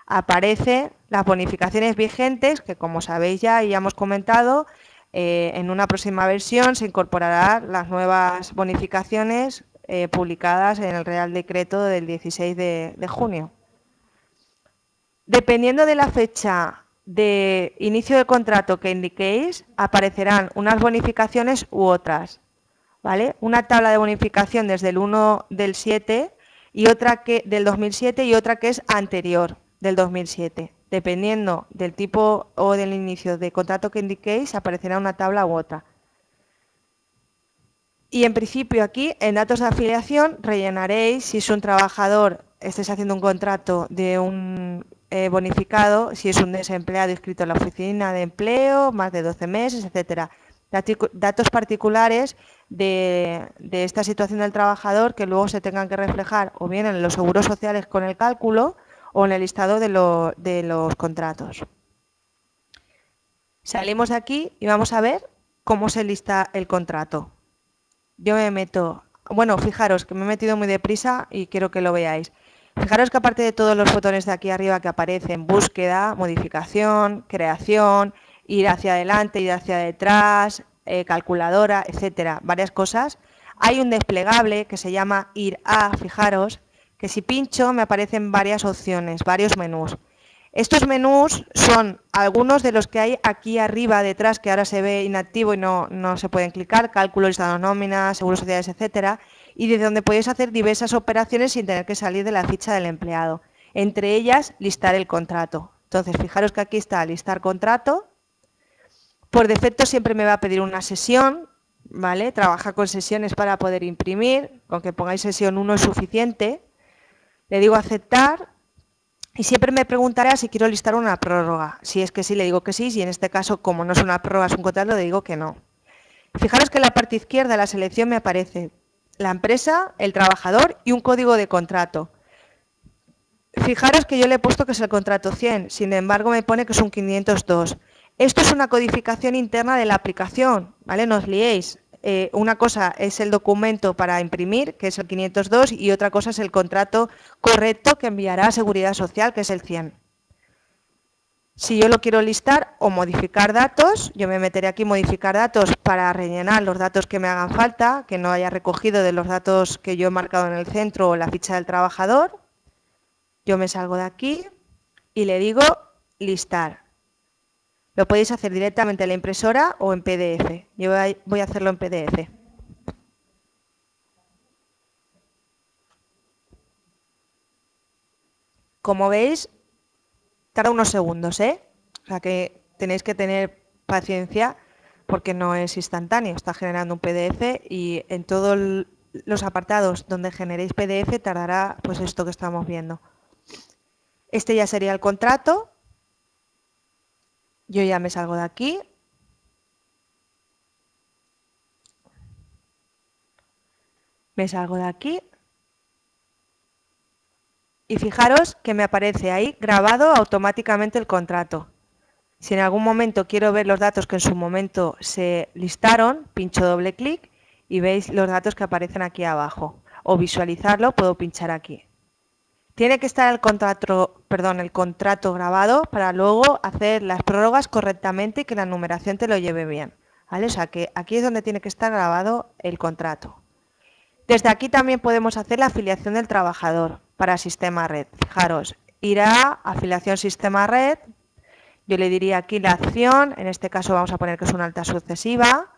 [SPEAKER 1] aparecen las bonificaciones vigentes, que como sabéis ya y ya hemos comentado, en una próxima versión se incorporarán las nuevas bonificaciones publicadas en el Real Decreto del 16 de junio. Dependiendo de la fecha de inicio de contrato que indiquéis, aparecerán unas bonificaciones u otras, ¿vale? Una tabla de bonificación desde el 1 del 7 y otra que del 2007 y otra que es anterior del 2007. Dependiendo del tipo o del inicio de contrato que indiquéis, aparecerá una tabla u otra. Y en principio aquí, en datos de afiliación, rellenaréis si es un trabajador, estéis haciendo un contrato de un bonificado, si es un desempleado inscrito en la oficina de empleo, más de 12 meses, etcétera. Datos particulares de esta situación del trabajador que luego se tengan que reflejar o bien en los seguros sociales con el cálculo o en el listado de los contratos. Salimos de aquí y vamos a ver cómo se lista el contrato. Yo me meto, bueno, fijaros que me he metido muy deprisa y quiero que lo veáis. Fijaros que aparte de todos los botones de aquí arriba que aparecen, búsqueda, modificación, creación, ir hacia adelante, ir hacia detrás, calculadora, etcétera, varias cosas, hay un desplegable que se llama ir a, fijaros, que si pincho me aparecen varias opciones, varios menús. Estos menús son algunos de los que hay aquí arriba detrás, que ahora se ve inactivo y no se pueden clicar, cálculo, listado de nóminas, seguros sociales, etcétera, y desde donde podéis hacer diversas operaciones sin tener que salir de la ficha del empleado. Entre ellas, listar el contrato. Entonces, fijaros que aquí está listar contrato. Por defecto siempre me va a pedir una sesión, ¿vale? Trabaja con sesiones para poder imprimir, con que pongáis sesión 1 es suficiente. Le digo aceptar. Y siempre me preguntará si quiero listar una prórroga. Si es que sí, le digo que sí. Si en este caso, como no es una prórroga, es un contrato, le digo que no. Fijaros que en la parte izquierda de la selección me aparece la empresa, el trabajador y un código de contrato. Fijaros que yo le he puesto que es el contrato 100, sin embargo me pone que es un 502. Esto es una codificación interna de la aplicación, ¿vale? No os liéis. Una cosa es el documento para imprimir, que es el 502, y otra cosa es el contrato correcto que enviará a Seguridad Social, que es el 100. Si yo lo quiero listar o modificar datos, yo me meteré aquí modificar datos para rellenar los datos que me hagan falta, que no haya recogido de los datos que yo he marcado en el centro o la ficha del trabajador. Yo me salgo de aquí y le digo listar. Lo podéis hacer directamente en la impresora o en PDF. Yo voy a hacerlo en PDF. Como veis, tarda unos segundos, ¿eh? O sea que tenéis que tener paciencia porque no es instantáneo, está generando un PDF y en todos los apartados donde generéis PDF tardará pues esto que estamos viendo. Este ya sería el contrato. Yo ya me salgo de aquí. Me salgo de aquí. Y fijaros que me aparece ahí grabado automáticamente el contrato. Si en algún momento quiero ver los datos que en su momento se listaron, pincho doble clic y veis los datos que aparecen aquí abajo. O visualizarlo, puedo pinchar aquí. Tiene que estar el contrato grabado para luego hacer las prórrogas correctamente y que la numeración te lo lleve bien. ¿Vale? O sea que aquí es donde tiene que estar grabado el contrato. Desde aquí también podemos hacer la afiliación del trabajador para sistema red. Fijaros, irá a afiliación sistema red. Yo le diría aquí la acción, en este caso vamos a poner que es una alta sucesiva.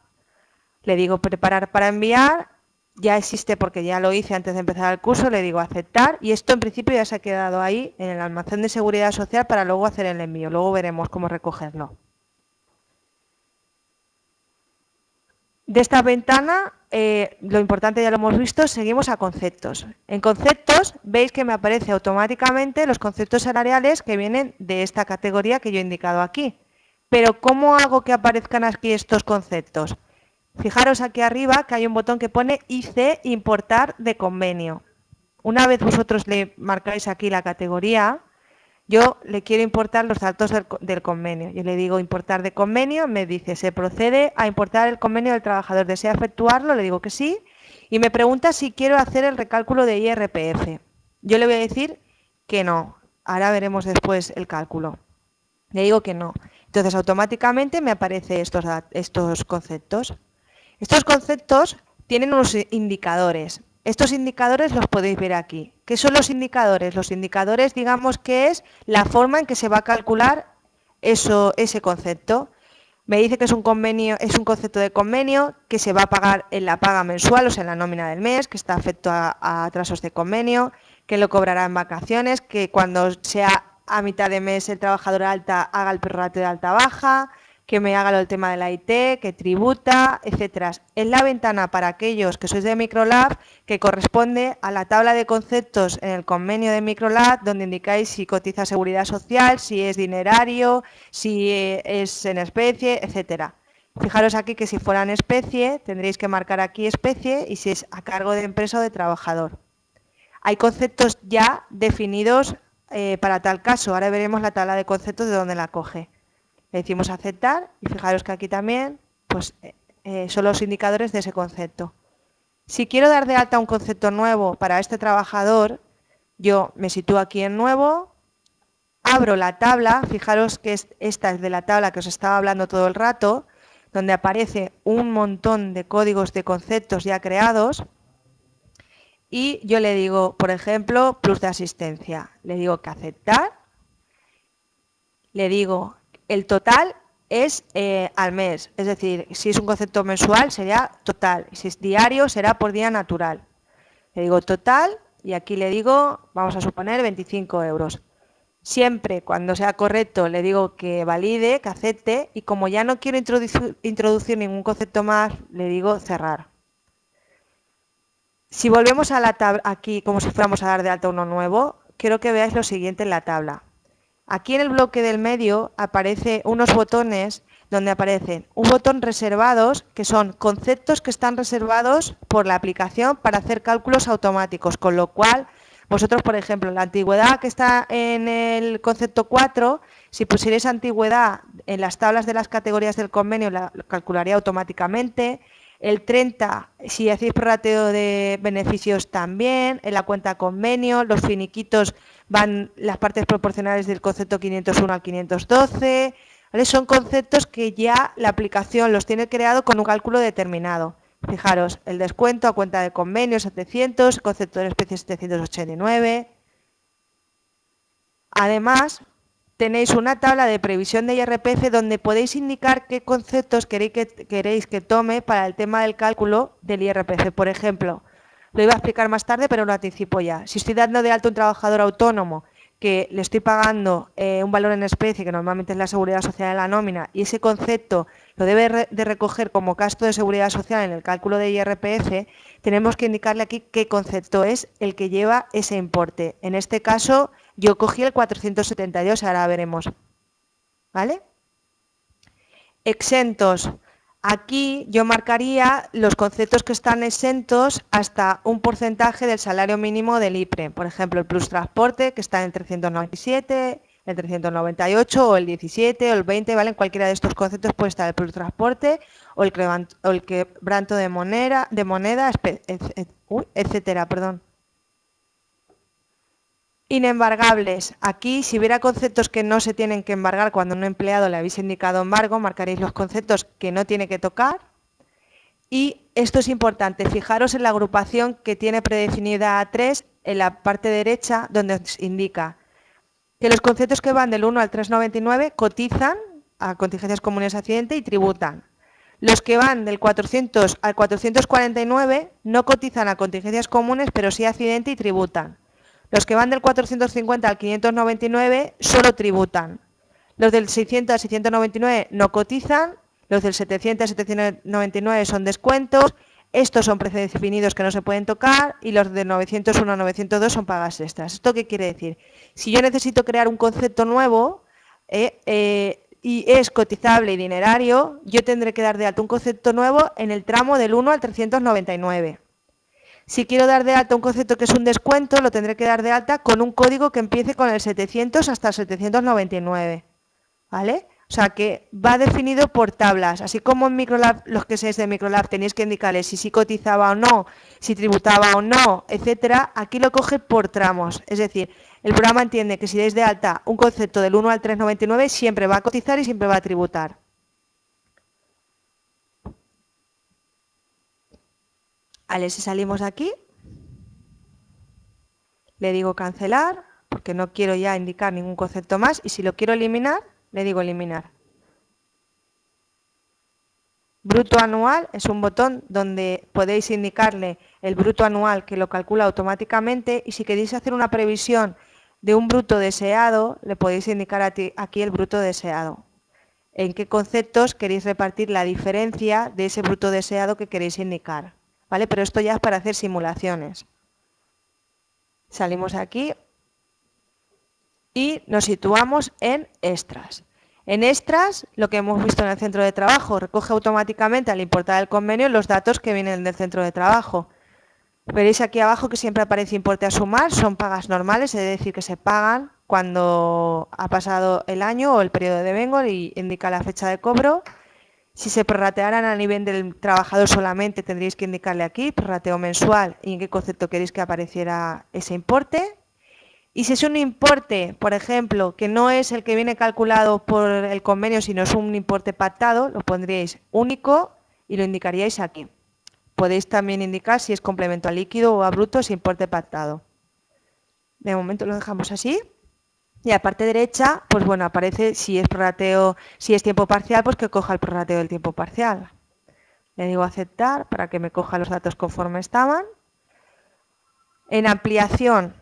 [SPEAKER 1] Le digo preparar para enviar. Ya existe porque ya lo hice antes de empezar el curso, le digo aceptar y esto en principio ya se ha quedado ahí en el almacén de seguridad social para luego hacer el envío. Luego veremos cómo recogerlo. De esta ventana, lo importante ya lo hemos visto, seguimos a conceptos. En conceptos veis que me aparece automáticamente los conceptos salariales que vienen de esta categoría que yo he indicado aquí. Pero ¿cómo hago que aparezcan aquí estos conceptos? Fijaros aquí arriba que hay un botón que pone IC importar de convenio. Una vez vosotros le marcáis aquí la categoría, yo le quiero importar los datos del convenio. Yo le digo importar de convenio, me dice, se procede a importar el convenio del trabajador. ¿Desea efectuarlo? Le digo que sí. Y me pregunta si quiero hacer el recálculo de IRPF. Yo le voy a decir que no. Ahora veremos después el cálculo. Le digo que no. Entonces automáticamente me aparecen estos conceptos. Estos conceptos tienen unos indicadores. Estos indicadores los podéis ver aquí. ¿Qué son los indicadores? Los indicadores, digamos que es la forma en que se va a calcular ese concepto. Me dice que es un convenio, es un concepto de convenio que se va a pagar en la paga mensual, o sea, en la nómina del mes, que está afecto a atrasos de convenio, que lo cobrará en vacaciones, que cuando sea a mitad de mes el trabajador alta haga el prorrateo de alta baja, que me haga el tema de la IT, que tributa, etcétera. Es la ventana para aquellos que sois de Microlab que corresponde a la tabla de conceptos en el convenio de Microlab donde indicáis si cotiza seguridad social, si es dinerario, si es en especie, etcétera. Fijaros aquí que si fuera en especie tendréis que marcar aquí especie y si es a cargo de empresa o de trabajador. Hay conceptos ya definidos para tal caso. Ahora veremos la tabla de conceptos de dónde la coge. Le decimos aceptar y fijaros que aquí también pues, son los indicadores de ese concepto. Si quiero dar de alta un concepto nuevo para este trabajador, yo me sitúo aquí en nuevo, abro la tabla, fijaros que esta es de la tabla que os estaba hablando todo el rato, donde aparece un montón de códigos de conceptos ya creados y yo le digo, por ejemplo, plus de asistencia. Le digo que aceptar, le digo el total es al mes, es decir, si es un concepto mensual sería total, si es diario será por día natural. Le digo total y aquí le digo, vamos a suponer 25 euros. Siempre cuando sea correcto le digo que valide, que acepte y como ya no quiero introducir ningún concepto más, le digo cerrar. Si volvemos a la tabla aquí como si fuéramos a dar de alta uno nuevo, quiero que veáis lo siguiente en la tabla. Aquí en el bloque del medio aparece unos botones donde aparecen un botón reservados, que son conceptos que están reservados por la aplicación para hacer cálculos automáticos, con lo cual vosotros, por ejemplo, la antigüedad que está en el concepto 4, si pusierais antigüedad en las tablas de las categorías del convenio, la calcularía automáticamente. El 30, si hacéis prorrateo de beneficios también, en la cuenta convenio, los finiquitos van las partes proporcionales del concepto 501 al 512, ¿vale? Son conceptos que ya la aplicación los tiene creado con un cálculo determinado. Fijaros, el descuento a cuenta de convenio 700, concepto de especie 789. Además, tenéis una tabla de previsión de IRPF donde podéis indicar qué conceptos queréis que tome para el tema del cálculo del IRPF. Por ejemplo, lo iba a explicar más tarde, pero lo anticipo ya. Si estoy dando de alta un trabajador autónomo que le estoy pagando un valor en especie, que normalmente es la seguridad social de la nómina, y ese concepto lo debe de recoger como gasto de seguridad social en el cálculo de IRPF, tenemos que indicarle aquí qué concepto es el que lleva ese importe. En este caso, yo cogí el 472, ahora veremos. ¿Vale? Exentos. Aquí yo marcaría los conceptos que están exentos hasta un porcentaje del salario mínimo del IPRE. Por ejemplo, el plus transporte, que está en 397, el 398 o el 17 o el 20, ¿vale? En cualquiera de estos conceptos puede estar el plus transporte o el quebranto de moneda, etcétera, perdón. Inembargables. Aquí, si hubiera conceptos que no se tienen que embargar cuando a un empleado le habéis indicado embargo, marcaréis los conceptos que no tiene que tocar. Y esto es importante, fijaros en la agrupación que tiene predefinida A3 en la parte derecha, donde os indica que los conceptos que van del 1 al 399 cotizan a contingencias comunes accidente y tributan. Los que van del 400 al 449 no cotizan a contingencias comunes, pero sí a accidente y tributan. Los que van del 450 al 599 solo tributan. Los del 600 al 699 no cotizan. Los del 700 al 799 son descuentos. Estos son predefinidos que no se pueden tocar. Y los de 901 a 902 son pagas extras. ¿Esto qué quiere decir? Si yo necesito crear un concepto nuevo y es cotizable y dinerario, yo tendré que dar de alta un concepto nuevo en el tramo del 1 al 399. Si quiero dar de alta un concepto que es un descuento, lo tendré que dar de alta con un código que empiece con el 700 hasta el 799. ¿Vale? O sea que va definido por tablas. Así como en Microlab, los que seáis de Microlab tenéis que indicarles si sí cotizaba o no, si tributaba o no, etcétera. Aquí lo coge por tramos. Es decir, el programa entiende que si dais de alta un concepto del 1 al 399 siempre va a cotizar y siempre va a tributar. Vale, si salimos de aquí, le digo cancelar, porque no quiero ya indicar ningún concepto más, y si lo quiero eliminar, le digo eliminar. Bruto anual es un botón donde podéis indicarle el bruto anual que lo calcula automáticamente, y si queréis hacer una previsión de un bruto deseado, le podéis indicar aquí el bruto deseado. En qué conceptos queréis repartir la diferencia de ese bruto deseado que queréis indicar. ¿Vale? Pero esto ya es para hacer simulaciones. Salimos aquí y nos situamos en extras. En extras, lo que hemos visto en el centro de trabajo, recoge automáticamente al importar el convenio los datos que vienen del centro de trabajo. Veréis aquí abajo que siempre aparece importe a sumar, son pagas normales, es decir, que se pagan cuando ha pasado el año o el periodo de vengo y indica la fecha de cobro. Si se prorratearan a nivel del trabajador solamente, tendríais que indicarle aquí, prorrateo mensual, y en qué concepto queréis que apareciera ese importe. Y si es un importe, por ejemplo, que no es el que viene calculado por el convenio, sino es un importe pactado, lo pondríais único y lo indicaríais aquí. Podéis también indicar si es complemento a líquido o a bruto, si importe pactado. De momento lo dejamos así. Y a la parte derecha, pues bueno, aparece si es prorrateo, si es tiempo parcial, pues que coja el prorrateo del tiempo parcial. Le digo aceptar para que me coja los datos conforme estaban. En ampliación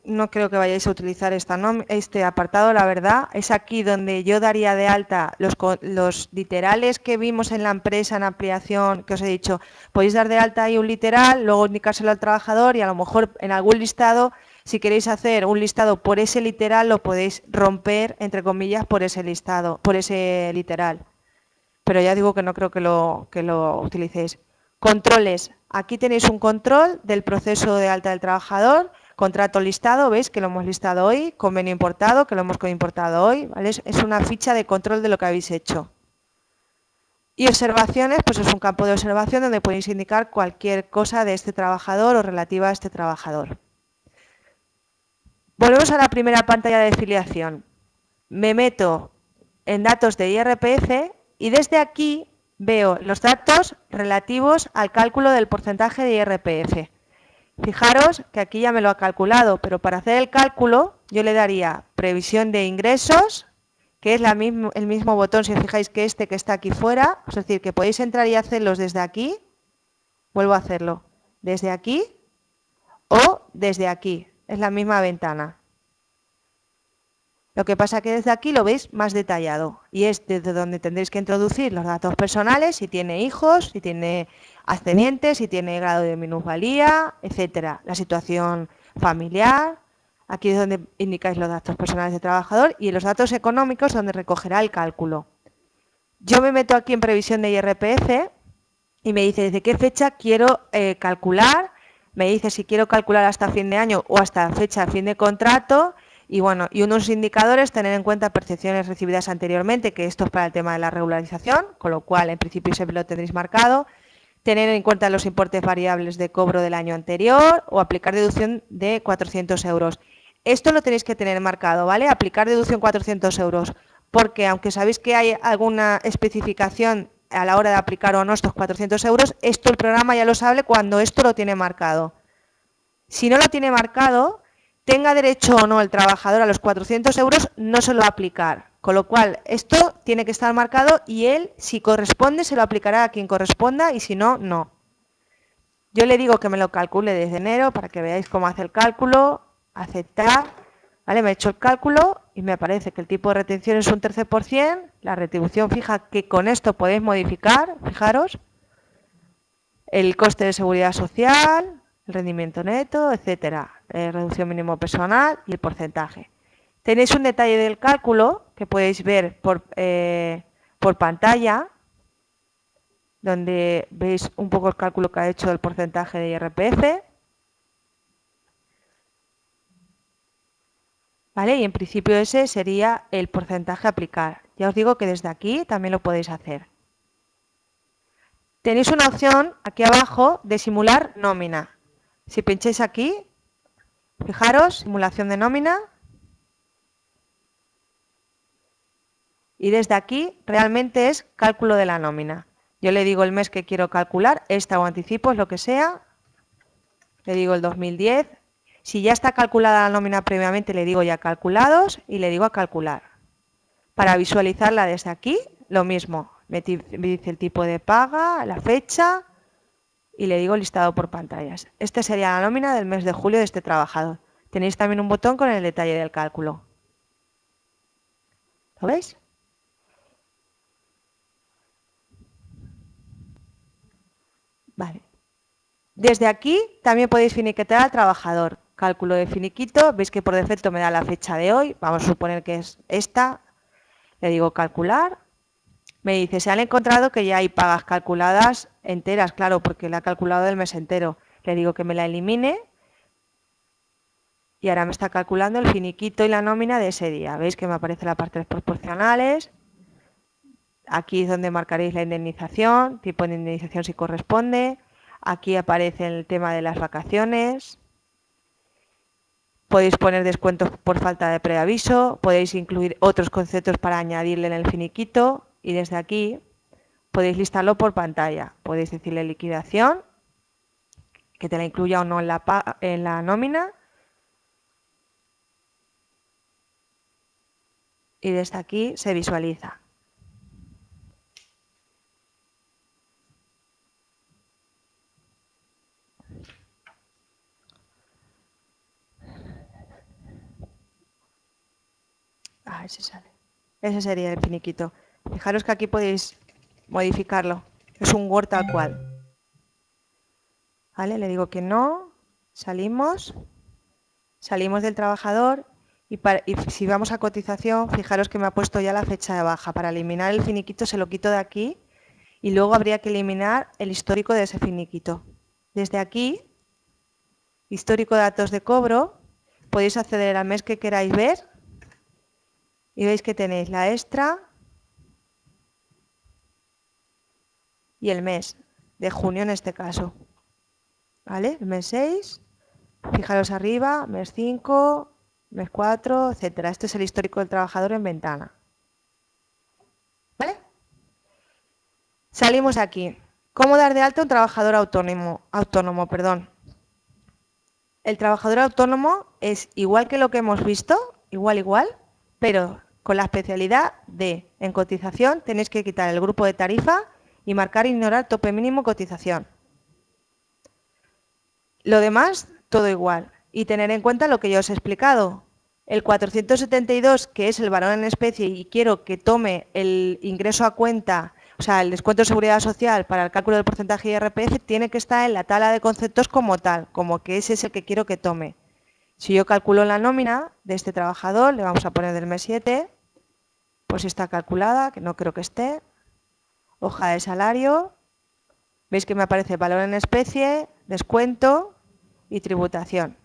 [SPEAKER 1] no creo que vayáis a utilizar este apartado, la verdad. Es aquí donde yo daría de alta los literales que vimos en la empresa en ampliación, que os he dicho. Podéis dar de alta ahí un literal, luego indicárselo al trabajador y a lo mejor en algún listado, si queréis hacer un listado por ese literal, lo podéis romper, entre comillas, por ese listado, por ese literal. Pero ya digo que no creo que lo utilicéis. Controles. Aquí tenéis un control del proceso de alta del trabajador. Contrato listado, veis que lo hemos listado hoy. Convenio importado, que lo hemos importado hoy. ¿Vale? Es una ficha de control de lo que habéis hecho. Y observaciones, pues es un campo de observación donde podéis indicar cualquier cosa de este trabajador o relativa a este trabajador. Volvemos a la primera pantalla de filiación. Me meto en datos de IRPF y desde aquí veo los datos relativos al cálculo del porcentaje de IRPF. Fijaros que aquí ya me lo ha calculado, pero para hacer el cálculo yo le daría previsión de ingresos, que es el mismo botón, si os fijáis, que este que está aquí fuera. Es decir, que podéis entrar y hacerlos desde aquí. Vuelvo a hacerlo. Desde aquí o desde aquí. Es la misma ventana. Lo que pasa que desde aquí lo veis más detallado y es desde donde tendréis que introducir los datos personales, si tiene hijos, si tiene ascendientes, si tiene grado de minusvalía, etcétera. La situación familiar, aquí es donde indicáis los datos personales del trabajador y los datos económicos donde recogerá el cálculo. Yo me meto aquí en previsión de IRPF y me dice desde qué fecha quiero calcular, me dice si quiero calcular hasta fin de año o hasta fecha de fin de contrato y bueno, y unos indicadores, tener en cuenta percepciones recibidas anteriormente, que esto es para el tema de la regularización, con lo cual en principio siempre lo tendréis marcado, tener en cuenta los importes variables de cobro del año anterior o aplicar deducción de 400 euros. Esto lo tenéis que tener marcado, ¿vale? Aplicar deducción 400 euros, porque aunque sabéis que hay alguna especificación a la hora de aplicar o no estos 400 euros, esto el programa ya lo sabe cuando esto lo tiene marcado. Si no lo tiene marcado, tenga derecho o no el trabajador a los 400 euros, no se lo va a aplicar. Con lo cual, esto tiene que estar marcado y él, si corresponde, se lo aplicará a quien corresponda y si no, no. Yo le digo que me lo calcule desde enero para que veáis cómo hace el cálculo, aceptar, ¿vale? Me he hecho el cálculo y me aparece que el tipo de retención es un 13%, la retribución fija que con esto podéis modificar, fijaros, el coste de seguridad social, el rendimiento neto, etcétera, reducción mínimo personal y el porcentaje. Tenéis un detalle del cálculo que podéis ver por pantalla, donde veis un poco el cálculo que ha hecho del porcentaje de IRPF. ¿Vale? Y en principio ese sería el porcentaje a aplicar. Ya os digo que desde aquí también lo podéis hacer. Tenéis una opción aquí abajo de simular nómina. Si pincháis aquí, fijaros, simulación de nómina. Y desde aquí realmente es cálculo de la nómina. Yo le digo el mes que quiero calcular, esta o anticipos, lo que sea. Le digo el 2010. Si ya está calculada la nómina previamente, le digo ya calculados y le digo a calcular. Para visualizarla desde aquí, lo mismo. Me dice el tipo de paga, la fecha y le digo listado por pantallas. Esta sería la nómina del mes de julio de este trabajador. Tenéis también un botón con el detalle del cálculo. ¿Lo veis? Vale. Desde aquí también podéis finiquitar al trabajador. Cálculo de finiquito, veis que por defecto me da la fecha de hoy, vamos a suponer que es esta. Le digo calcular. Me dice, se han encontrado que ya hay pagas calculadas enteras, claro, porque la ha calculado del mes entero. Le digo que me la elimine y ahora me está calculando el finiquito y la nómina de ese día. Veis que me aparece la parte de las proporcionales. Aquí es donde marcaréis la indemnización, tipo de indemnización si corresponde. Aquí aparece el tema de las vacaciones. Podéis poner descuentos por falta de preaviso. Podéis incluir otros conceptos para añadirle en el finiquito. Y desde aquí podéis listarlo por pantalla. Podéis decirle liquidación, que te la incluya o no en la nómina. Y desde aquí se visualiza. Ese sale. Ese sería el finiquito. Fijaros que aquí podéis modificarlo. Es un Word tal cual. ¿Vale? Le digo que no. Salimos. Salimos del trabajador. Y si vamos a cotización, fijaros que me ha puesto ya la fecha de baja. Para eliminar el finiquito se lo quito de aquí. Y luego habría que eliminar el histórico de ese finiquito. Desde aquí, histórico de datos de cobro, podéis acceder al mes que queráis ver. Y veis que tenéis la extra y el mes de junio en este caso. ¿Vale? El mes 6, fijaros arriba, mes 5, mes 4, etcétera. Este es el histórico del trabajador en ventana. ¿Vale? Salimos aquí. ¿Cómo dar de alta un trabajador autónomo? El trabajador autónomo es igual que lo que hemos visto, igual, pero con la especialidad de, en cotización, tenéis que quitar el grupo de tarifa y marcar ignorar tope mínimo cotización. Lo demás, todo igual. Y tener en cuenta lo que yo os he explicado. El 472, que es el valor en especie y quiero que tome el ingreso a cuenta, o sea, el descuento de seguridad social para el cálculo del porcentaje de IRPF, tiene que estar en la tabla de conceptos como tal, como que ese es el que quiero que tome. Si yo calculo la nómina de este trabajador, le vamos a poner del mes 7, pues está calculada, que no creo que esté. Hoja de salario, veis que me aparece valor en especie, descuento y tributación.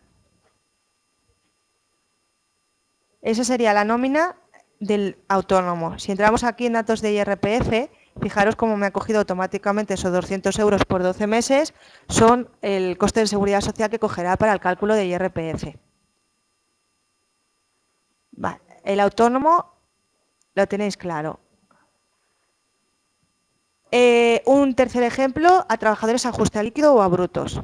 [SPEAKER 1] Esa sería la nómina del autónomo. Si entramos aquí en datos de IRPF, fijaros cómo me ha cogido automáticamente esos 200 euros por 12 meses, son el coste de seguridad social que cogerá para el cálculo de IRPF. Vale. El autónomo lo tenéis claro. Un tercer ejemplo, a trabajadores a ajuste a líquido o a brutos.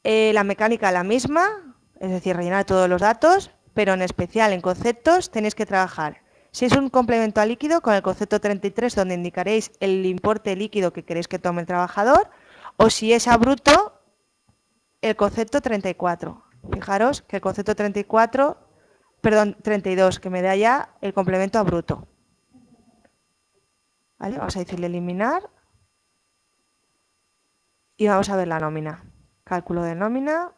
[SPEAKER 1] La mecánica la misma, es decir, rellenar todos los datos, pero en especial en conceptos tenéis que trabajar. Si es un complemento a líquido, con el concepto 33, donde indicaréis el importe líquido que queréis que tome el trabajador, o si es a bruto, el concepto 34. Fijaros que el concepto 34, perdón, 32, que me da ya el complemento a bruto. ¿Vale? Vamos a decirle eliminar y vamos a ver la nómina. Cálculo de nómina.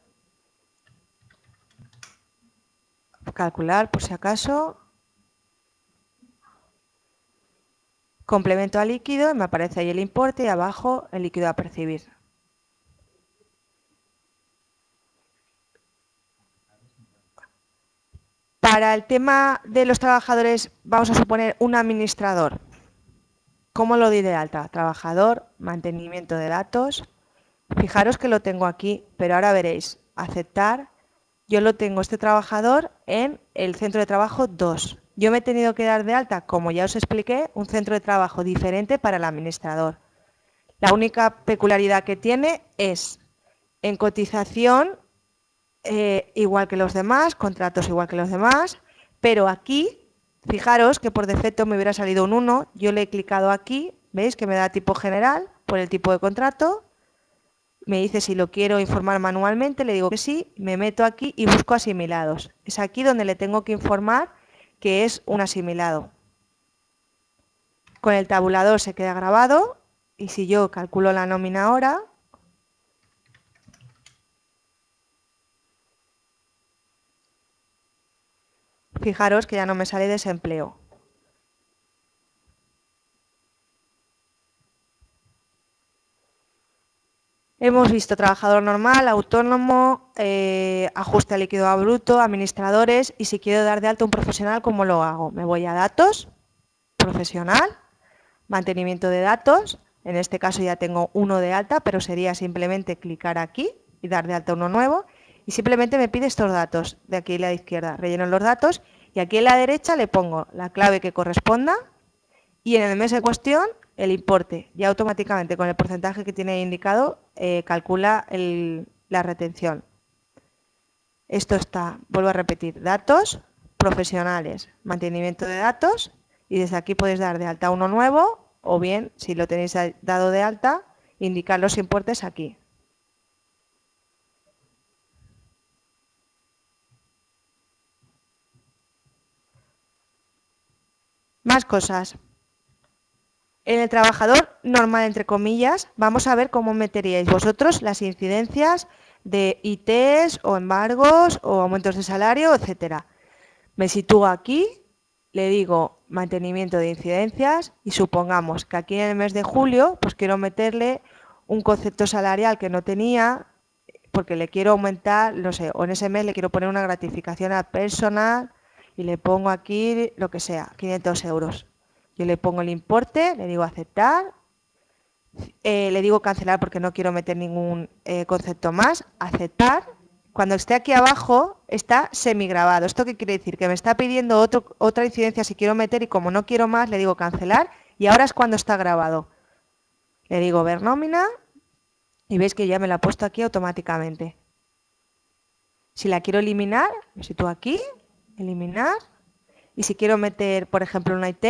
[SPEAKER 1] Calcular, por si acaso. Complemento a líquido, me aparece ahí el importe y abajo el líquido a percibir. Para el tema de los trabajadores, vamos a suponer un administrador. ¿Cómo lo di de alta? Trabajador, mantenimiento de datos. Fijaros que lo tengo aquí, pero ahora veréis, aceptar. Yo lo tengo, este trabajador, en el centro de trabajo 2. Yo me he tenido que dar de alta, como ya os expliqué, un centro de trabajo diferente para el administrador. La única peculiaridad que tiene es en cotización igual que los demás, contratos igual que los demás, pero aquí, fijaros que por defecto me hubiera salido un 1, yo le he clicado aquí, veis que me da tipo general por el tipo de contrato, me dice si lo quiero informar manualmente, le digo que sí, me meto aquí y busco asimilados. Es aquí donde le tengo que informar que es un asimilado. Con el tabulador se queda grabado y si yo calculo la nómina ahora, fijaros que ya no me sale desempleo. Hemos visto trabajador normal, autónomo, ajuste a líquido a bruto, administradores y si quiero dar de alta un profesional, ¿cómo lo hago? Me voy a datos, profesional, mantenimiento de datos, en este caso ya tengo uno de alta, pero sería simplemente clicar aquí y dar de alta uno nuevo y simplemente me pide estos datos, de aquí a la izquierda, relleno los datos y aquí en la derecha le pongo la clave que corresponda y en el mes en cuestión el importe. Ya automáticamente con el porcentaje que tiene indicado calcula la retención. Esto está, vuelvo a repetir, datos, profesionales, mantenimiento de datos y desde aquí podéis dar de alta uno nuevo o bien, si lo tenéis dado de alta, indicar los importes aquí. Más cosas. En el trabajador normal, entre comillas, vamos a ver cómo meteríais vosotros las incidencias de ITs o embargos o aumentos de salario, etcétera. Me sitúo aquí, le digo mantenimiento de incidencias y supongamos que aquí en el mes de julio pues quiero meterle un concepto salarial que no tenía porque le quiero aumentar, no sé, o en ese mes le quiero poner una gratificación al personal y le pongo aquí lo que sea, 500 euros. Yo le pongo el importe, le digo aceptar, le digo cancelar porque no quiero meter ningún concepto más, aceptar. Cuando esté aquí abajo está semigrabado. ¿Esto qué quiere decir? Que me está pidiendo otra incidencia si quiero meter y como no quiero más le digo cancelar y ahora es cuando está grabado. Le digo ver nómina y veis que ya me la ha puesto aquí automáticamente. Si la quiero eliminar, me sitúo aquí, eliminar. Y si quiero meter, por ejemplo, una IT,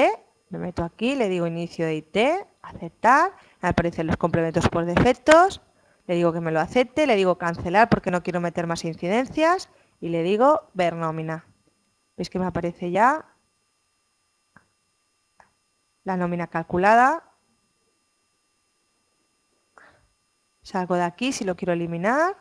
[SPEAKER 1] me meto aquí, le digo inicio de IT, aceptar, me aparecen los complementos por defectos, le digo que me lo acepte, le digo cancelar porque no quiero meter más incidencias y le digo ver nómina. ¿Veis que me aparece ya la nómina calculada? Salgo de aquí si lo quiero eliminar.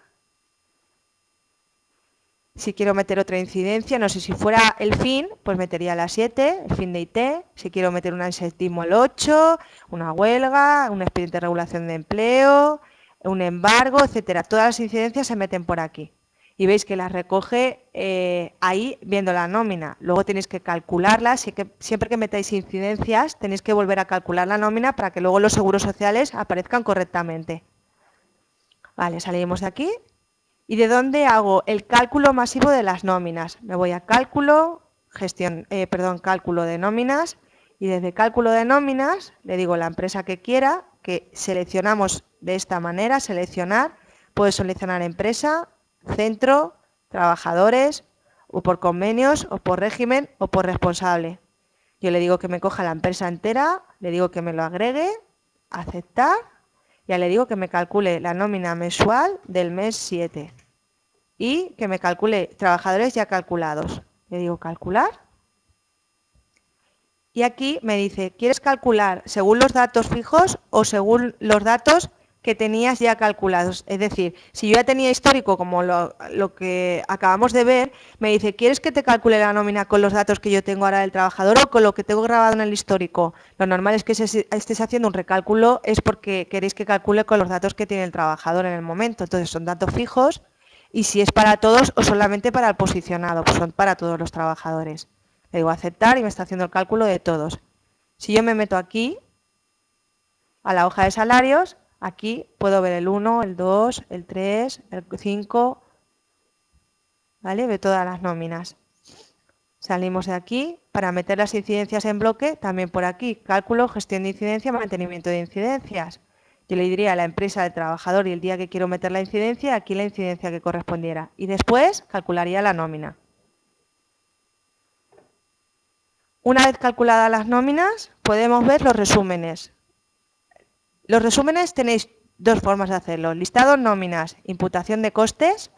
[SPEAKER 1] Si quiero meter otra incidencia, no sé, si fuera el fin, pues metería la 7, el fin de IT. Si quiero meter una en séptimo, el 8, una huelga, un expediente de regulación de empleo, un embargo, etcétera. Todas las incidencias se meten por aquí. Y veis que las recoge ahí viendo la nómina. Luego tenéis que calcularlas. Siempre que metáis incidencias, tenéis que volver a calcular la nómina para que luego los seguros sociales aparezcan correctamente. Vale, salimos de aquí. ¿Y de dónde hago el cálculo masivo de las nóminas? Me voy a cálculo, cálculo de nóminas, y desde cálculo de nóminas le digo la empresa que quiera, que seleccionamos de esta manera, seleccionar, puedo seleccionar empresa, centro, trabajadores, o por convenios, o por régimen, o por responsable. Yo le digo que me coja la empresa entera, le digo que me lo agregue, aceptar. Ya le digo que me calcule la nómina mensual del mes 7 y que me calcule trabajadores ya calculados. Le digo calcular. Y aquí me dice, ¿quieres calcular según los datos fijos o según los datos que tenías ya calculados? Es decir, si yo ya tenía histórico, como lo que acabamos de ver, me dice, ¿quieres que te calcule la nómina con los datos que yo tengo ahora del trabajador o con lo que tengo grabado en el histórico? Lo normal es que estés haciendo un recálculo, es porque queréis que calcule con los datos que tiene el trabajador en el momento. Entonces son datos fijos, y si es para todos o solamente para el posicionado, pues son para todos los trabajadores. Le digo aceptar y me está haciendo el cálculo de todos. Si yo me meto aquí, a la hoja de salarios, aquí puedo ver el 1, el 2, el 3, el 5, ¿vale? Ve todas las nóminas. Salimos de aquí para meter las incidencias en bloque, también por aquí, cálculo, gestión de incidencia, mantenimiento de incidencias. Yo le diría a la empresa del trabajador y el día que quiero meter la incidencia, aquí la incidencia que correspondiera. Y después calcularía la nómina. Una vez calculadas las nóminas, podemos ver los resúmenes. Los resúmenes tenéis dos formas de hacerlo. Listados, nóminas, imputación de costes,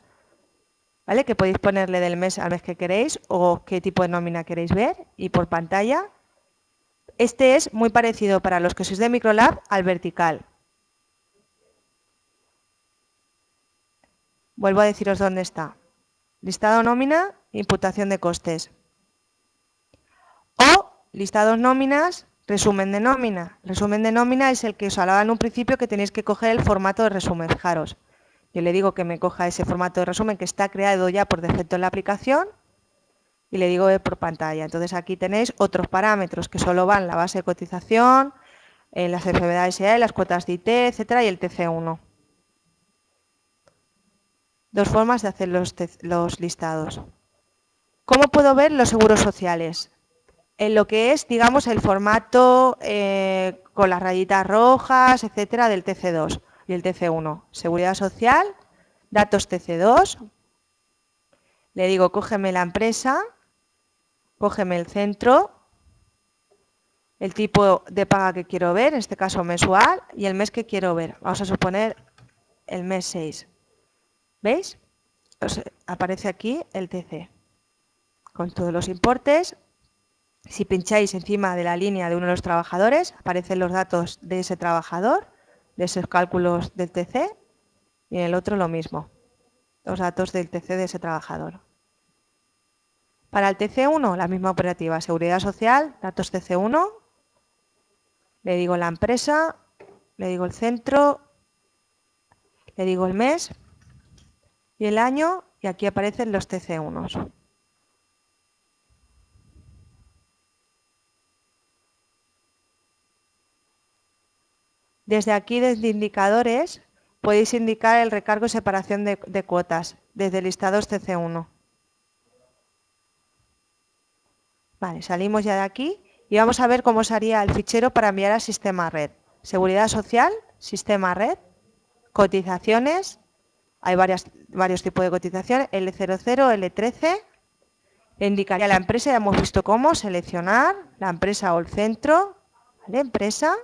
[SPEAKER 1] ¿vale? Que podéis ponerle del mes al mes que queréis o qué tipo de nómina queréis ver, y por pantalla. Este es muy parecido para los que sois de Microlab al vertical. Vuelvo a deciros dónde está. Listado nómina, imputación de costes. O listados nóminas, resumen de nómina. Resumen de nómina es el que os hablaba en un principio, que tenéis que coger el formato de resumen. Fijaros, yo le digo que me coja ese formato de resumen que está creado ya por defecto en la aplicación y le digo por pantalla. Entonces aquí tenéis otros parámetros que solo van la base de cotización, las enfermedades y las cuotas de IT, etcétera, y el TC1. Dos formas de hacer los listados. ¿Cómo puedo ver los seguros sociales? En lo que es, digamos, el formato con las rayitas rojas, etcétera, del TC2 y el TC1. Seguridad social, datos TC2. Le digo, cógeme la empresa, cógeme el centro, el tipo de paga que quiero ver, en este caso mensual, y el mes que quiero ver. Vamos a suponer el mes 6. ¿Veis? Os aparece aquí el TC con todos los importes. Si pincháis encima de la línea de uno de los trabajadores, aparecen los datos de ese trabajador, de esos cálculos del TC, y en el otro lo mismo, los datos del TC de ese trabajador. Para el TC1, la misma operativa, seguridad social, datos TC1, le digo la empresa, le digo el centro, le digo el mes y el año, y aquí aparecen los TC1s. Desde aquí, desde indicadores, podéis indicar el recargo y separación de cuotas desde listados TC1. Vale, salimos ya de aquí y vamos a ver cómo se haría el fichero para enviar al sistema red. Seguridad social, sistema red, cotizaciones, hay varios tipos de cotización, L00, L13, le indicaría a la empresa, ya hemos visto cómo seleccionar la empresa o el centro, ¿vale? Empresa,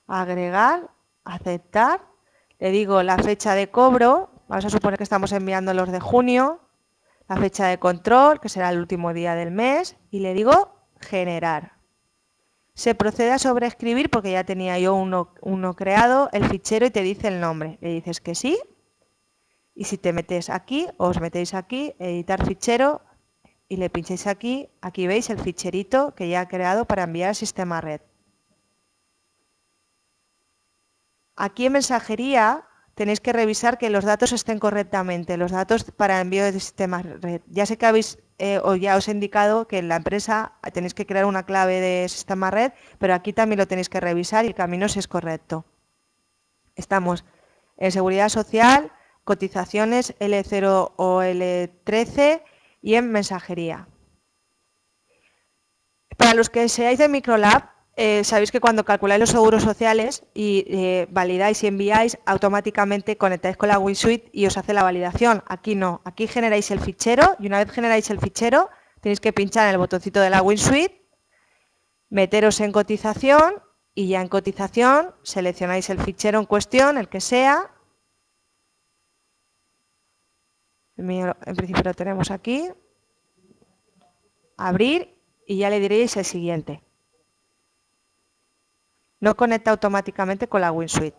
[SPEAKER 1] agregar, aceptar, le digo la fecha de cobro, vamos a suponer que estamos enviando los de junio, la fecha de control, que será el último día del mes, y le digo generar. Se procede a sobreescribir, porque ya tenía yo uno creado, el fichero y te dice el nombre. Le dices que sí, y si te metes aquí, os metéis aquí, editar fichero, y le pincháis aquí, aquí veis el ficherito que ya he creado para enviar al sistema red. Aquí en mensajería tenéis que revisar que los datos estén correctamente, los datos para envío de sistema red. Ya sé que habéis, o ya os he indicado que en la empresa tenéis que crear una clave de sistema red, pero aquí también lo tenéis que revisar y el camino si es correcto. Estamos en seguridad social, cotizaciones L0 o L13 y en mensajería. Para los que seáis de Microlab, sabéis que cuando calculáis los seguros sociales y validáis y enviáis, automáticamente conectáis con la WinSuite y os hace la validación. Aquí no, aquí generáis el fichero y una vez generáis el fichero tenéis que pinchar en el botoncito de la WinSuite, meteros en cotización y ya en cotización seleccionáis el fichero en cuestión, el que sea. El mío en principio lo tenemos aquí. Abrir y ya le diréis el siguiente. No conecta automáticamente con la WinSuite.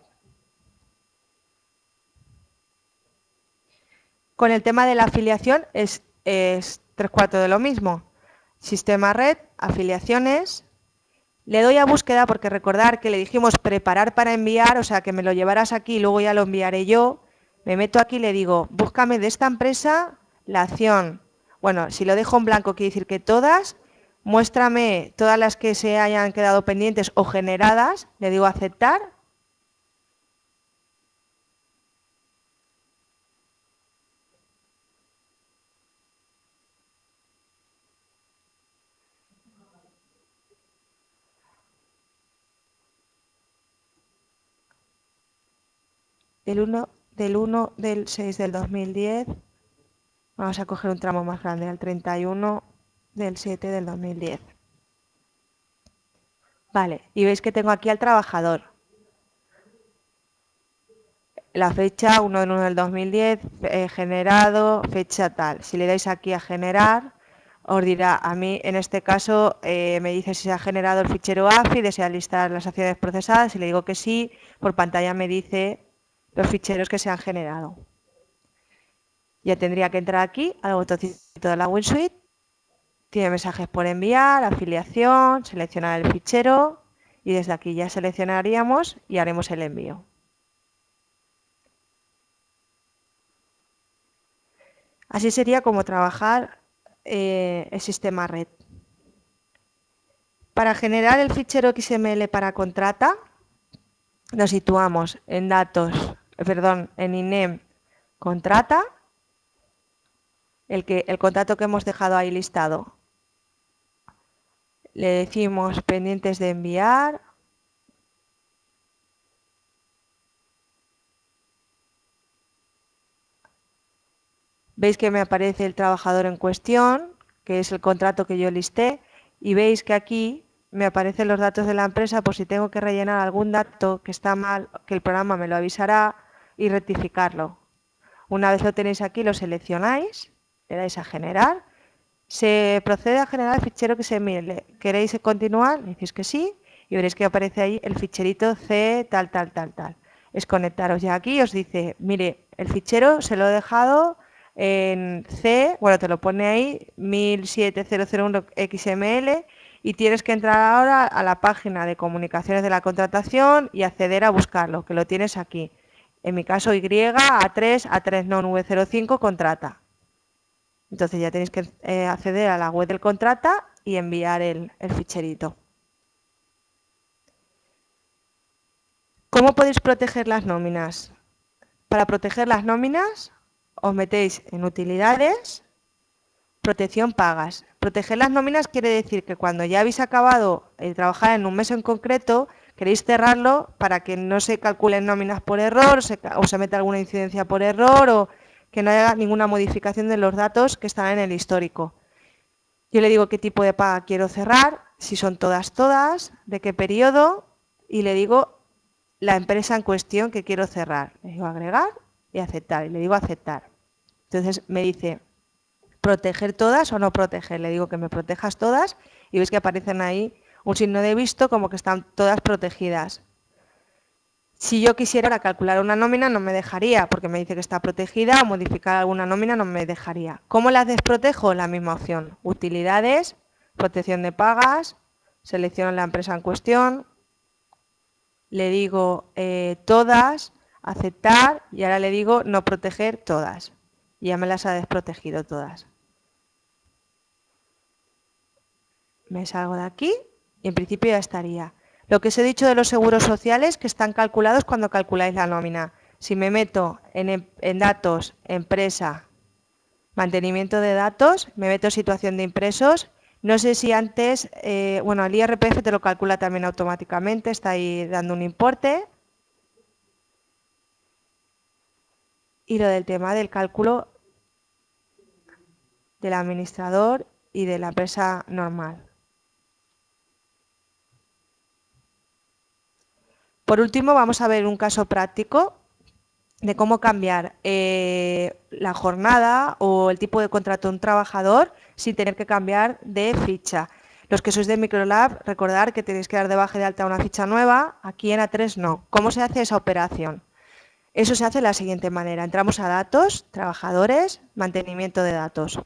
[SPEAKER 1] Con el tema de la afiliación es 3/4 de lo mismo. Sistema red, afiliaciones. Le doy a búsqueda porque recordar que le dijimos preparar para enviar, o sea que me lo llevarás aquí y luego ya lo enviaré yo. Me meto aquí y le digo, búscame de esta empresa la acción. Bueno, si lo dejo en blanco quiere decir que todas. Muéstrame todas las que se hayan quedado pendientes o generadas. Le digo aceptar. Del 1 del 6 del 2010. Vamos a coger un tramo más grande, el 31 del 7 del 2010. Vale, y veis que tengo aquí al trabajador. La fecha 1 del 1 del 2010, generado, fecha tal. Si le dais aquí a generar, os dirá, a mí en este caso me dice si se ha generado el fichero AFI, desea listar las acciones procesadas. Si le digo que sí, por pantalla me dice los ficheros que se han generado. Ya tendría que entrar aquí al botoncito de la WinSuite. Tiene mensajes por enviar, afiliación, seleccionar el fichero y desde aquí ya seleccionaríamos y haremos el envío. Así sería como trabajar el sistema red. Para generar el fichero XML para contrata, nos situamos en datos, en INEM contrata, el contrato que hemos dejado ahí listado. Le decimos pendientes de enviar. Veis que me aparece el trabajador en cuestión, que es el contrato que yo listé, y veis que aquí me aparecen los datos de la empresa por si tengo que rellenar algún dato que está mal, que el programa me lo avisará y rectificarlo. Una vez lo tenéis aquí, lo seleccionáis, le dais a generar, se procede a generar el fichero que se mire. ¿Queréis continuar? Le decís que sí y veréis que aparece ahí el ficherito C tal, tal, tal, tal. Es conectaros ya aquí y os dice, mire, el fichero se lo he dejado en C, bueno, te lo pone ahí, 17001 XML y tienes que entrar ahora a la página de comunicaciones de la contratación y acceder a buscarlo, que lo tienes aquí. En mi caso, Y, A3, A3 non V05 contrata. Entonces ya tenéis que acceder a la web del contrata y enviar el ficherito. ¿Cómo podéis proteger las nóminas? Para proteger las nóminas os metéis en utilidades, protección pagas. Proteger las nóminas quiere decir que cuando ya habéis acabado de trabajar en un mes en concreto, queréis cerrarlo para que no se calculen nóminas por error o se meta alguna incidencia por error o que no haya ninguna modificación de los datos que están en el histórico. Yo le digo qué tipo de paga quiero cerrar, si son todas, de qué periodo y le digo la empresa en cuestión que quiero cerrar. Le digo agregar y aceptar y le digo aceptar. Entonces me dice proteger todas o no proteger. Le digo que me protejas todas y veis que aparecen ahí un signo de visto como que están todas protegidas. Si yo quisiera ahora calcular una nómina no me dejaría porque me dice que está protegida o modificar alguna nómina no me dejaría. ¿Cómo la desprotejo? La misma opción. Utilidades, protección de pagas, selecciono la empresa en cuestión, le digo todas, aceptar y ahora le digo no proteger todas. Y ya me las ha desprotegido todas. Me salgo de aquí y en principio ya estaría. Lo que os he dicho de los seguros sociales que están calculados cuando calculáis la nómina. Si me meto en datos, empresa, mantenimiento de datos, me meto situación de impresos. No sé si antes, bueno, el IRPF te lo calcula también automáticamente, está ahí dando un importe. Y lo del tema del cálculo del administrador y de la empresa normal. Por último, vamos a ver un caso práctico de cómo cambiar la jornada o el tipo de contrato de un trabajador sin tener que cambiar de ficha. Los que sois de Microlab, recordad que tenéis que dar de baja y de alta una ficha nueva, aquí en A3 no. ¿Cómo se hace esa operación? Eso se hace de la siguiente manera. Entramos a datos, trabajadores, mantenimiento de datos.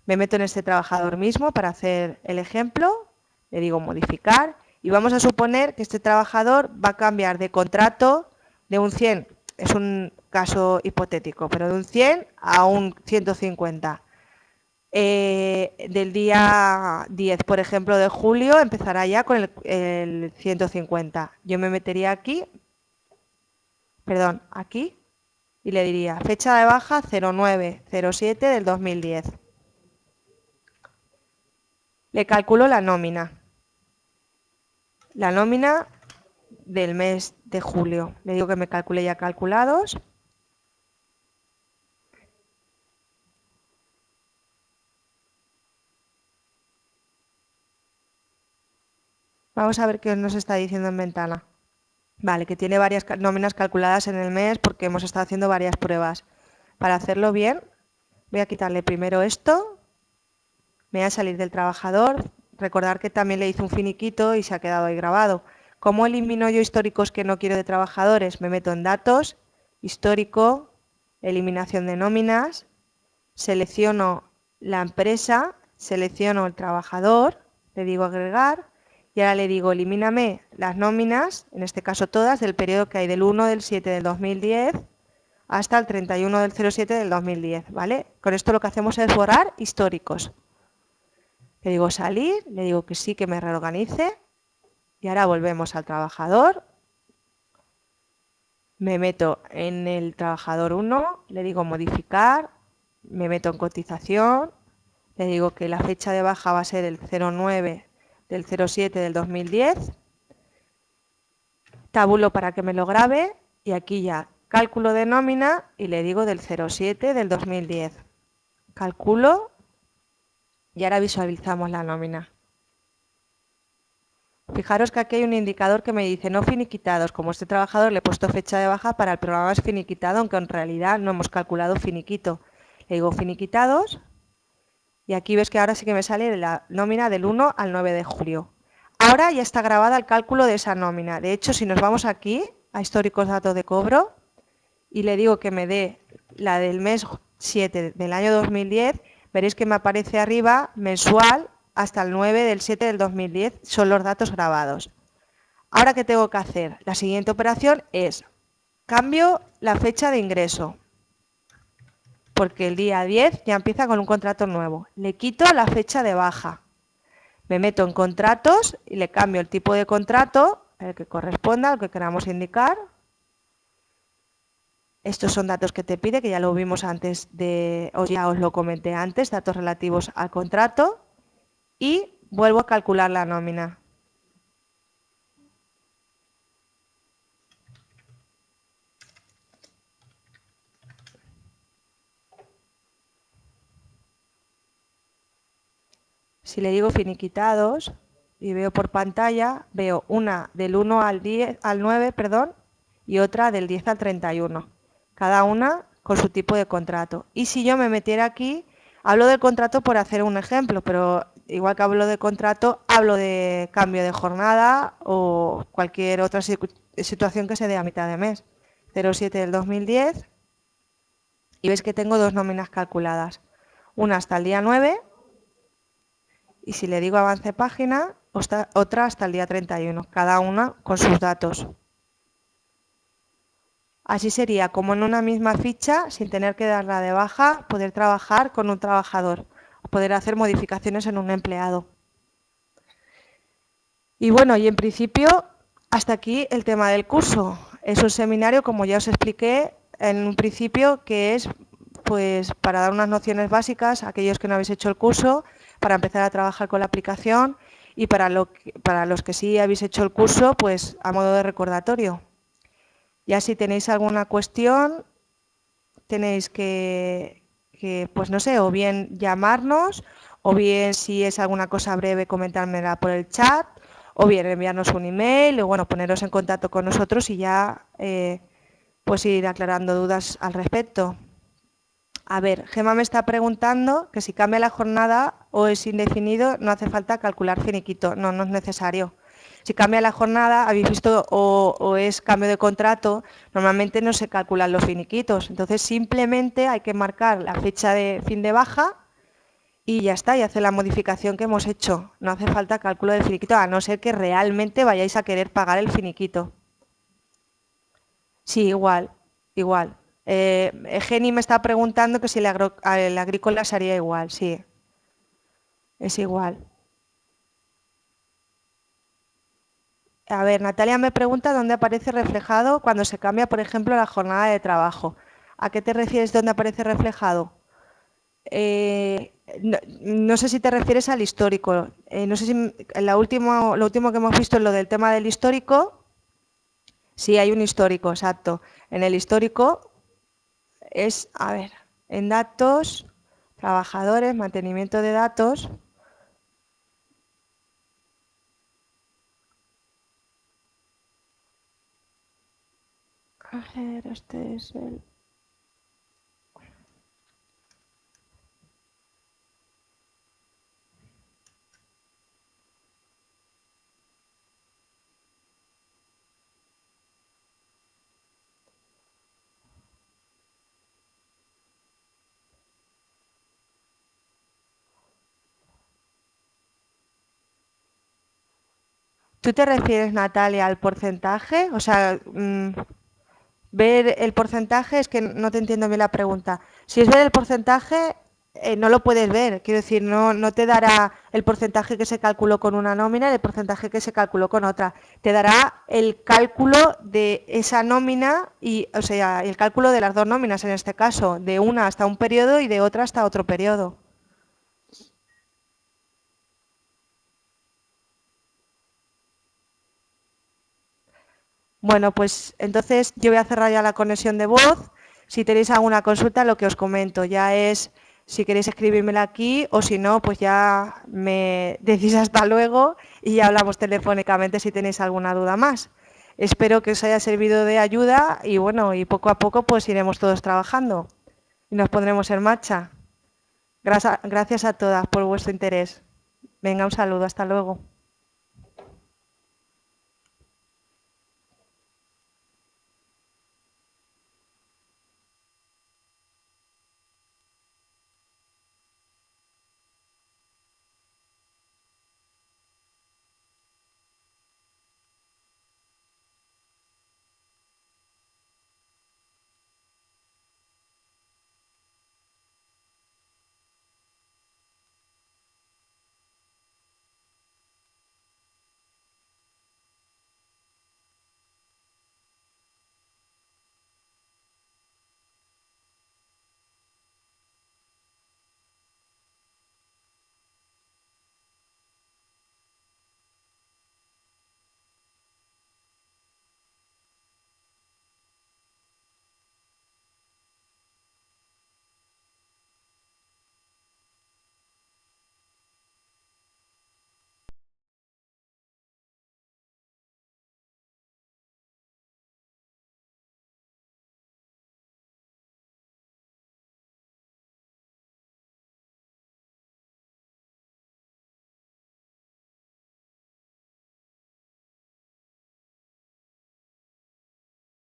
[SPEAKER 1] Me meto en este trabajador mismo para hacer el ejemplo, le digo modificar y vamos a suponer que este trabajador va a cambiar de contrato de un 100, es un caso hipotético, pero de un 100 a un 150. Del día 10, por ejemplo, de julio, empezará ya con el 150. Yo me metería aquí, perdón, aquí, y le diría fecha de baja 09/07 del 2010. Le calculo la nómina del mes de julio. Le digo que me calcule ya calculados. Vamos a ver qué nos está diciendo en ventana. Vale, que tiene varias nóminas calculadas en el mes porque hemos estado haciendo varias pruebas. Para hacerlo bien, voy a quitarle primero esto. Me voy a salir del trabajador. Recordar que también le hice un finiquito y se ha quedado ahí grabado. ¿Cómo elimino yo históricos que no quiero de trabajadores? Me meto en datos, histórico, eliminación de nóminas, selecciono la empresa, selecciono el trabajador, le digo agregar y ahora le digo elimíname las nóminas, en este caso todas, del periodo que hay del 1/7 del 2010 hasta el 31 del 07 del 2010, ¿vale? Con esto lo que hacemos es borrar históricos. Le digo salir, le digo que sí, que me reorganice y ahora volvemos al trabajador. Me meto en el trabajador 1, le digo modificar, me meto en cotización, le digo que la fecha de baja va a ser el 09 del 07 del 2010, tabulo para que me lo grabe y aquí ya cálculo de nómina y le digo del 07 del 2010. Calculo y ahora visualizamos la nómina. Fijaros que aquí hay un indicador que me dice no finiquitados. Como este trabajador le he puesto fecha de baja, para el programa es finiquitado, aunque en realidad no hemos calculado finiquito. Le digo finiquitados y aquí ves que ahora sí que me sale la nómina del 1 al 9 de julio. Ahora ya está grabada el cálculo de esa nómina. De hecho, si nos vamos aquí a históricos datos de cobro y le digo que me dé la del mes 7 del año 2010, veréis que me aparece arriba mensual hasta el 9 del 7 del 2010, son los datos grabados. Ahora, ¿qué tengo que hacer? La siguiente operación es cambio la fecha de ingreso, porque el día 10 ya empieza con un contrato nuevo. Le quito la fecha de baja. Me meto en contratos y le cambio el tipo de contrato, el que corresponda, al que queramos indicar. Estos son datos que te pide, que ya lo vimos antes o ya os lo comenté antes, datos relativos al contrato. Y vuelvo a calcular la nómina. Si le digo finiquitados y veo por pantalla, veo una del 1 al 10, al 9, perdón, y otra del 10 al 31. Cada una con su tipo de contrato. Y si yo me metiera aquí, Hablo del contrato por hacer un ejemplo, pero igual que hablo de contrato, hablo de cambio de jornada o cualquier otra situación que se dé a mitad de mes. 07 del 2010 y ves que tengo dos nóminas calculadas. Una hasta el día 9 y si le digo avance página, otra hasta el día 31, cada una con sus datos. Así sería como en una misma ficha, sin tener que darla de baja, poder trabajar con un trabajador, poder hacer modificaciones en un empleado. Y bueno, y en principio, hasta aquí el tema del curso. Es un seminario, como ya os expliqué en un principio, que es pues para dar unas nociones básicas a aquellos que no habéis hecho el curso, para empezar a trabajar con la aplicación y para los que sí habéis hecho el curso, pues a modo de recordatorio. Ya si tenéis alguna cuestión, tenéis pues no sé, o bien llamarnos, o bien si es alguna cosa breve comentármela por el chat, o bien enviarnos un email, o bueno, poneros en contacto con nosotros y ya pues ir aclarando dudas al respecto. A ver, Gemma me está preguntando que si cambia la jornada o es indefinido, no hace falta calcular finiquito. No, no es necesario. Si cambia la jornada, habéis visto, o es cambio de contrato, normalmente no se calculan los finiquitos. Entonces simplemente hay que marcar la fecha de fin de baja y ya está, y hacer la modificación que hemos hecho. No hace falta cálculo del finiquito, a no ser que realmente vayáis a querer pagar el finiquito. Sí, igual, igual. Geni me está preguntando que si el agrícola sería igual, sí, es igual. A ver, Natalia me pregunta dónde aparece reflejado cuando se cambia, por ejemplo, la jornada de trabajo. ¿A qué te refieres dónde aparece reflejado? No sé si te refieres al histórico. No sé si lo último que hemos visto es lo del tema del histórico. Sí, hay un histórico, exacto. En el histórico es, a ver, en datos, trabajadores, mantenimiento de datos. A ver, este es el... ¿Tú te refieres, Natalia, al porcentaje? O sea, ver el porcentaje, es que no te entiendo bien la pregunta. Si es ver el porcentaje, no lo puedes ver. Quiero decir, no te dará el porcentaje que se calculó con una nómina y el porcentaje que se calculó con otra. Te dará el cálculo de esa nómina y, o sea, el cálculo de las dos nóminas en este caso, de una hasta un periodo y de otra hasta otro periodo. Bueno, pues entonces yo voy a cerrar ya la conexión de voz. Si tenéis alguna consulta, lo que os comento ya es si queréis escribírmela aquí o si no, pues ya me decís hasta luego y ya hablamos telefónicamente si tenéis alguna duda más. Espero que os haya servido de ayuda y bueno, y poco a poco pues iremos todos trabajando y nos pondremos en marcha. Gracias a todas por vuestro interés. Venga, un saludo, hasta luego.